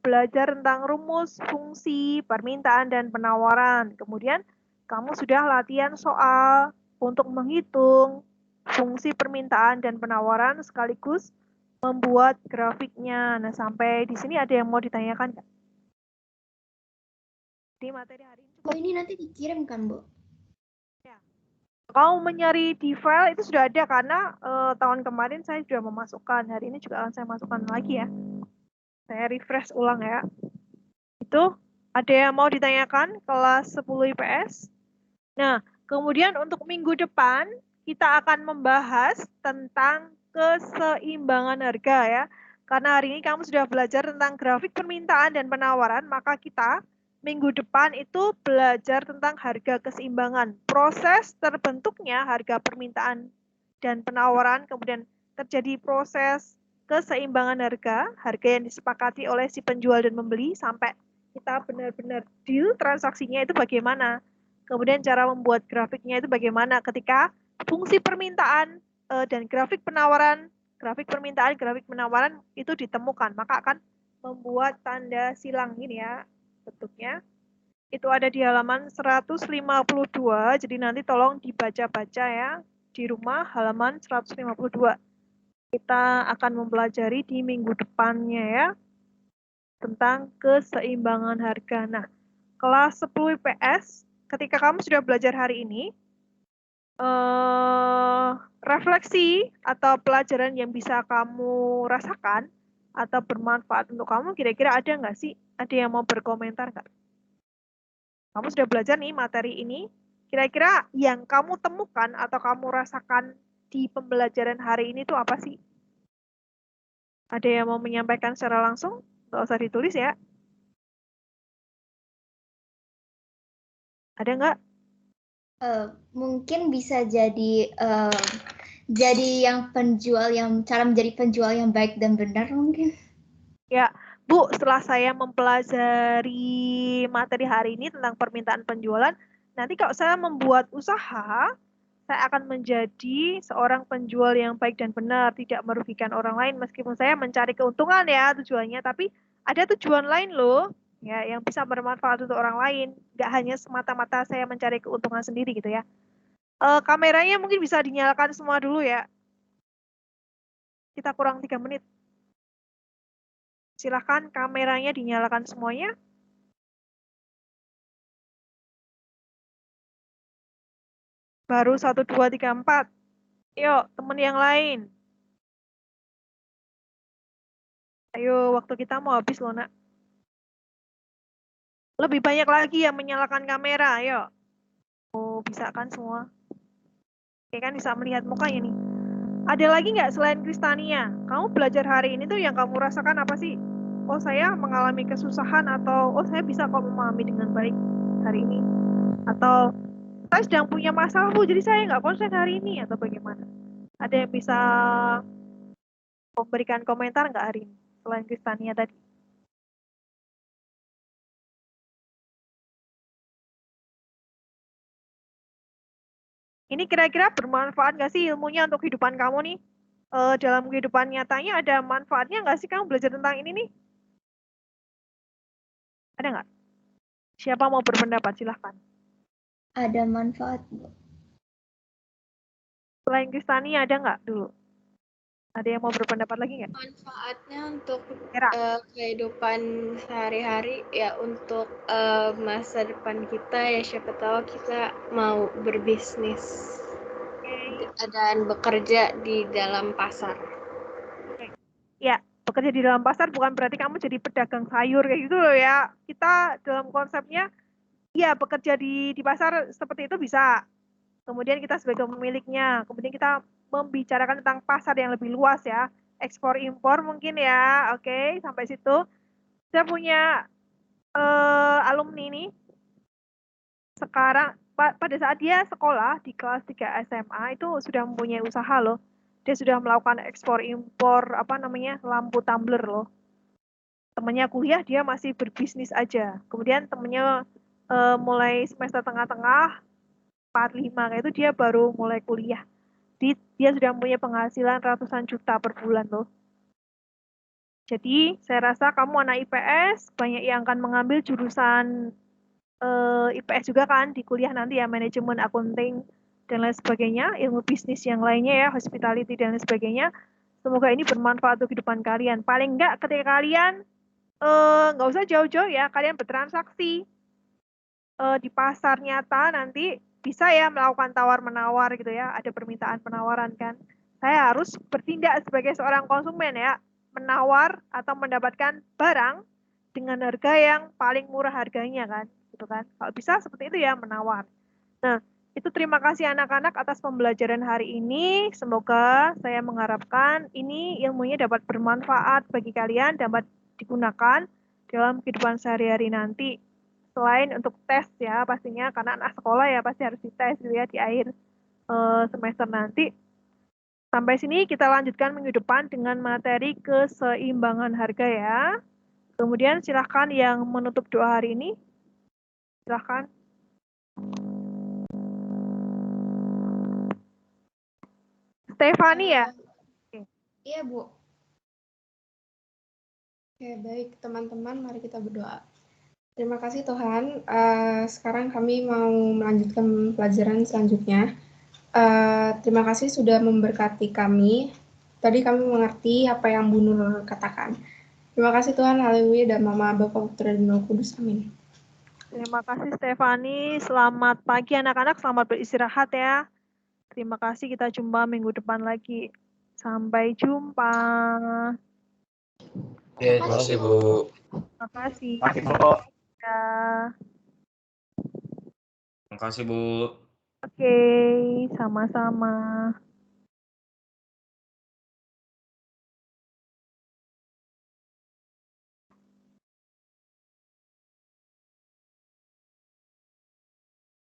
belajar tentang rumus, fungsi, permintaan, dan penawaran. Kemudian kamu sudah latihan soal untuk menghitung fungsi permintaan dan penawaran sekaligus membuat grafiknya. Nah, sampai di sini ada yang mau ditanyakan nggak? Di materi hari ini. Oh, ini nanti dikirim kan, Bu? Ya. Kalau mencari di file itu sudah ada karena tahun kemarin saya sudah memasukkan. Hari ini juga akan saya masukkan lagi ya. Saya refresh ulang ya. Itu ada yang mau ditanyakan kelas 10 IPS? Nah, kemudian untuk minggu depan kita akan membahas tentang keseimbangan harga ya. Karena hari ini kamu sudah belajar tentang grafik permintaan dan penawaran, maka kita minggu depan itu belajar tentang harga keseimbangan. Proses terbentuknya harga permintaan dan penawaran, kemudian terjadi proses keseimbangan harga yang disepakati oleh si penjual dan membeli sampai kita benar-benar deal transaksinya itu bagaimana. Kemudian cara membuat grafiknya itu bagaimana ketika fungsi permintaan dan grafik penawaran, grafik permintaan, grafik penawaran itu ditemukan, maka akan membuat tanda silang ini ya bentuknya. Itu ada di halaman 152, jadi nanti tolong dibaca-baca ya di rumah halaman 152. Kita akan mempelajari di minggu depannya ya tentang keseimbangan harga. Nah, kelas 10 IPS, ketika kamu sudah belajar hari ini, refleksi atau pelajaran yang bisa kamu rasakan atau bermanfaat untuk kamu, kira-kira ada nggak sih? Ada yang mau berkomentar nggak? Kamu sudah belajar nih materi ini, kira-kira yang kamu temukan atau kamu rasakan di pembelajaran hari ini itu apa sih? Ada yang mau menyampaikan secara langsung? Nggak usah ditulis ya. Ada nggak? Mungkin bisa jadi yang penjual yang cara menjadi penjual yang baik dan benar mungkin. Ya, Bu, setelah saya mempelajari materi hari ini tentang permintaan penjualan, nanti kalau saya membuat usaha, saya akan menjadi seorang penjual yang baik dan benar, tidak merugikan orang lain meskipun saya mencari keuntungan ya tujuannya, tapi ada tujuan lain loh, ya yang bisa bermanfaat untuk orang lain, nggak hanya semata-mata saya mencari keuntungan sendiri gitu ya. Kameranya mungkin bisa dinyalakan semua dulu ya. Kita kurang 3 menit. Silahkan kameranya dinyalakan semuanya. Baru 1, 2, 3, 4. Yuk, teman yang lain. Ayo, waktu kita mau habis loh, Nak. Lebih banyak lagi yang menyalakan kamera, ayo. Oh, bisa kan semua? Oke kan bisa melihat mukanya nih. Ada lagi nggak selain Kristania? Kamu belajar hari ini tuh yang kamu rasakan apa sih? Oh, saya mengalami kesusahan atau oh saya bisa kok memahami dengan baik hari ini. Atau saya sedang punya masalah, Bu, jadi saya nggak konsen hari ini atau bagaimana? Ada yang bisa memberikan komentar nggak hari ini selain Kristania tadi? Ini kira-kira bermanfaat nggak sih ilmunya untuk kehidupan kamu nih? Dalam kehidupan nyatanya ada manfaatnya nggak sih kamu belajar tentang ini nih? Ada nggak? Siapa mau berpendapat? Silahkan. Ada manfaat. Selain Kristania ada nggak dulu? Ada yang mau berpendapat lagi nggak? Manfaatnya untuk Era. kehidupan sehari-hari ya, untuk masa depan kita ya, siapa tahu kita mau berbisnis dan bekerja di dalam pasar. Ya, bekerja di dalam pasar bukan berarti kamu jadi pedagang sayur kayak gitu loh ya. Kita dalam konsepnya, ya bekerja di pasar seperti itu bisa. Kemudian kita sebagai pemiliknya, kemudian kita membicarakan tentang pasar yang lebih luas ya, ekspor impor mungkin ya. Oke, sampai situ. Saya punya alumni nih. Sekarang pada saat dia sekolah di kelas 3 SMA itu sudah mempunyai usaha loh. Dia sudah melakukan ekspor impor lampu tumbler loh. Temennya kuliah dia masih berbisnis aja. Kemudian temennya mulai semester tengah-tengah 45 kayak itu dia baru mulai kuliah. Dia sudah punya penghasilan ratusan juta per bulan loh. Jadi saya rasa kamu anak IPS banyak yang akan mengambil jurusan IPS juga kan di kuliah nanti ya, manajemen, accounting dan lain sebagainya, ilmu bisnis yang lainnya ya, hospitality dan lain sebagainya. Semoga ini bermanfaat untuk kehidupan kalian. Paling enggak ketika kalian nggak usah jauh-jauh ya, kalian bertransaksi di pasar nyata nanti bisa ya melakukan tawar-menawar gitu ya, ada permintaan penawaran kan. Saya harus bertindak sebagai seorang konsumen ya, menawar atau mendapatkan barang dengan harga yang paling murah harganya kan, gitu kan. Kalau bisa seperti itu ya, menawar. Nah, itu terima kasih anak-anak atas pembelajaran hari ini. Semoga saya mengharapkan ini ilmunya dapat bermanfaat bagi kalian, dapat digunakan dalam kehidupan sehari-hari nanti. Selain untuk tes ya pastinya, karena anak sekolah ya pasti harus dites gitu ya di akhir semester nanti. Sampai sini kita lanjutkan minggu depan dengan materi keseimbangan harga ya. Kemudian silahkan yang menutup doa hari ini. Silahkan. Stefani ya? Iya, Bu. Oke, baik teman-teman, mari kita berdoa. Terima kasih Tuhan. Sekarang kami mau melanjutkan pelajaran selanjutnya. Terima kasih sudah memberkati kami. Tadi kami mengerti apa yang Bu Nur katakan. Terima kasih Tuhan, haleluya, dan Mama, Bapa, Putra, dan Roh Kudus. Amin. Terima kasih Stefani. Selamat pagi anak-anak, selamat beristirahat ya. Terima kasih, kita jumpa minggu depan lagi. Sampai jumpa. Ya, terima kasih Bu. Terima kasih. Terima kasih Bu. Ya. Terima kasih Bu. Oke, sama-sama.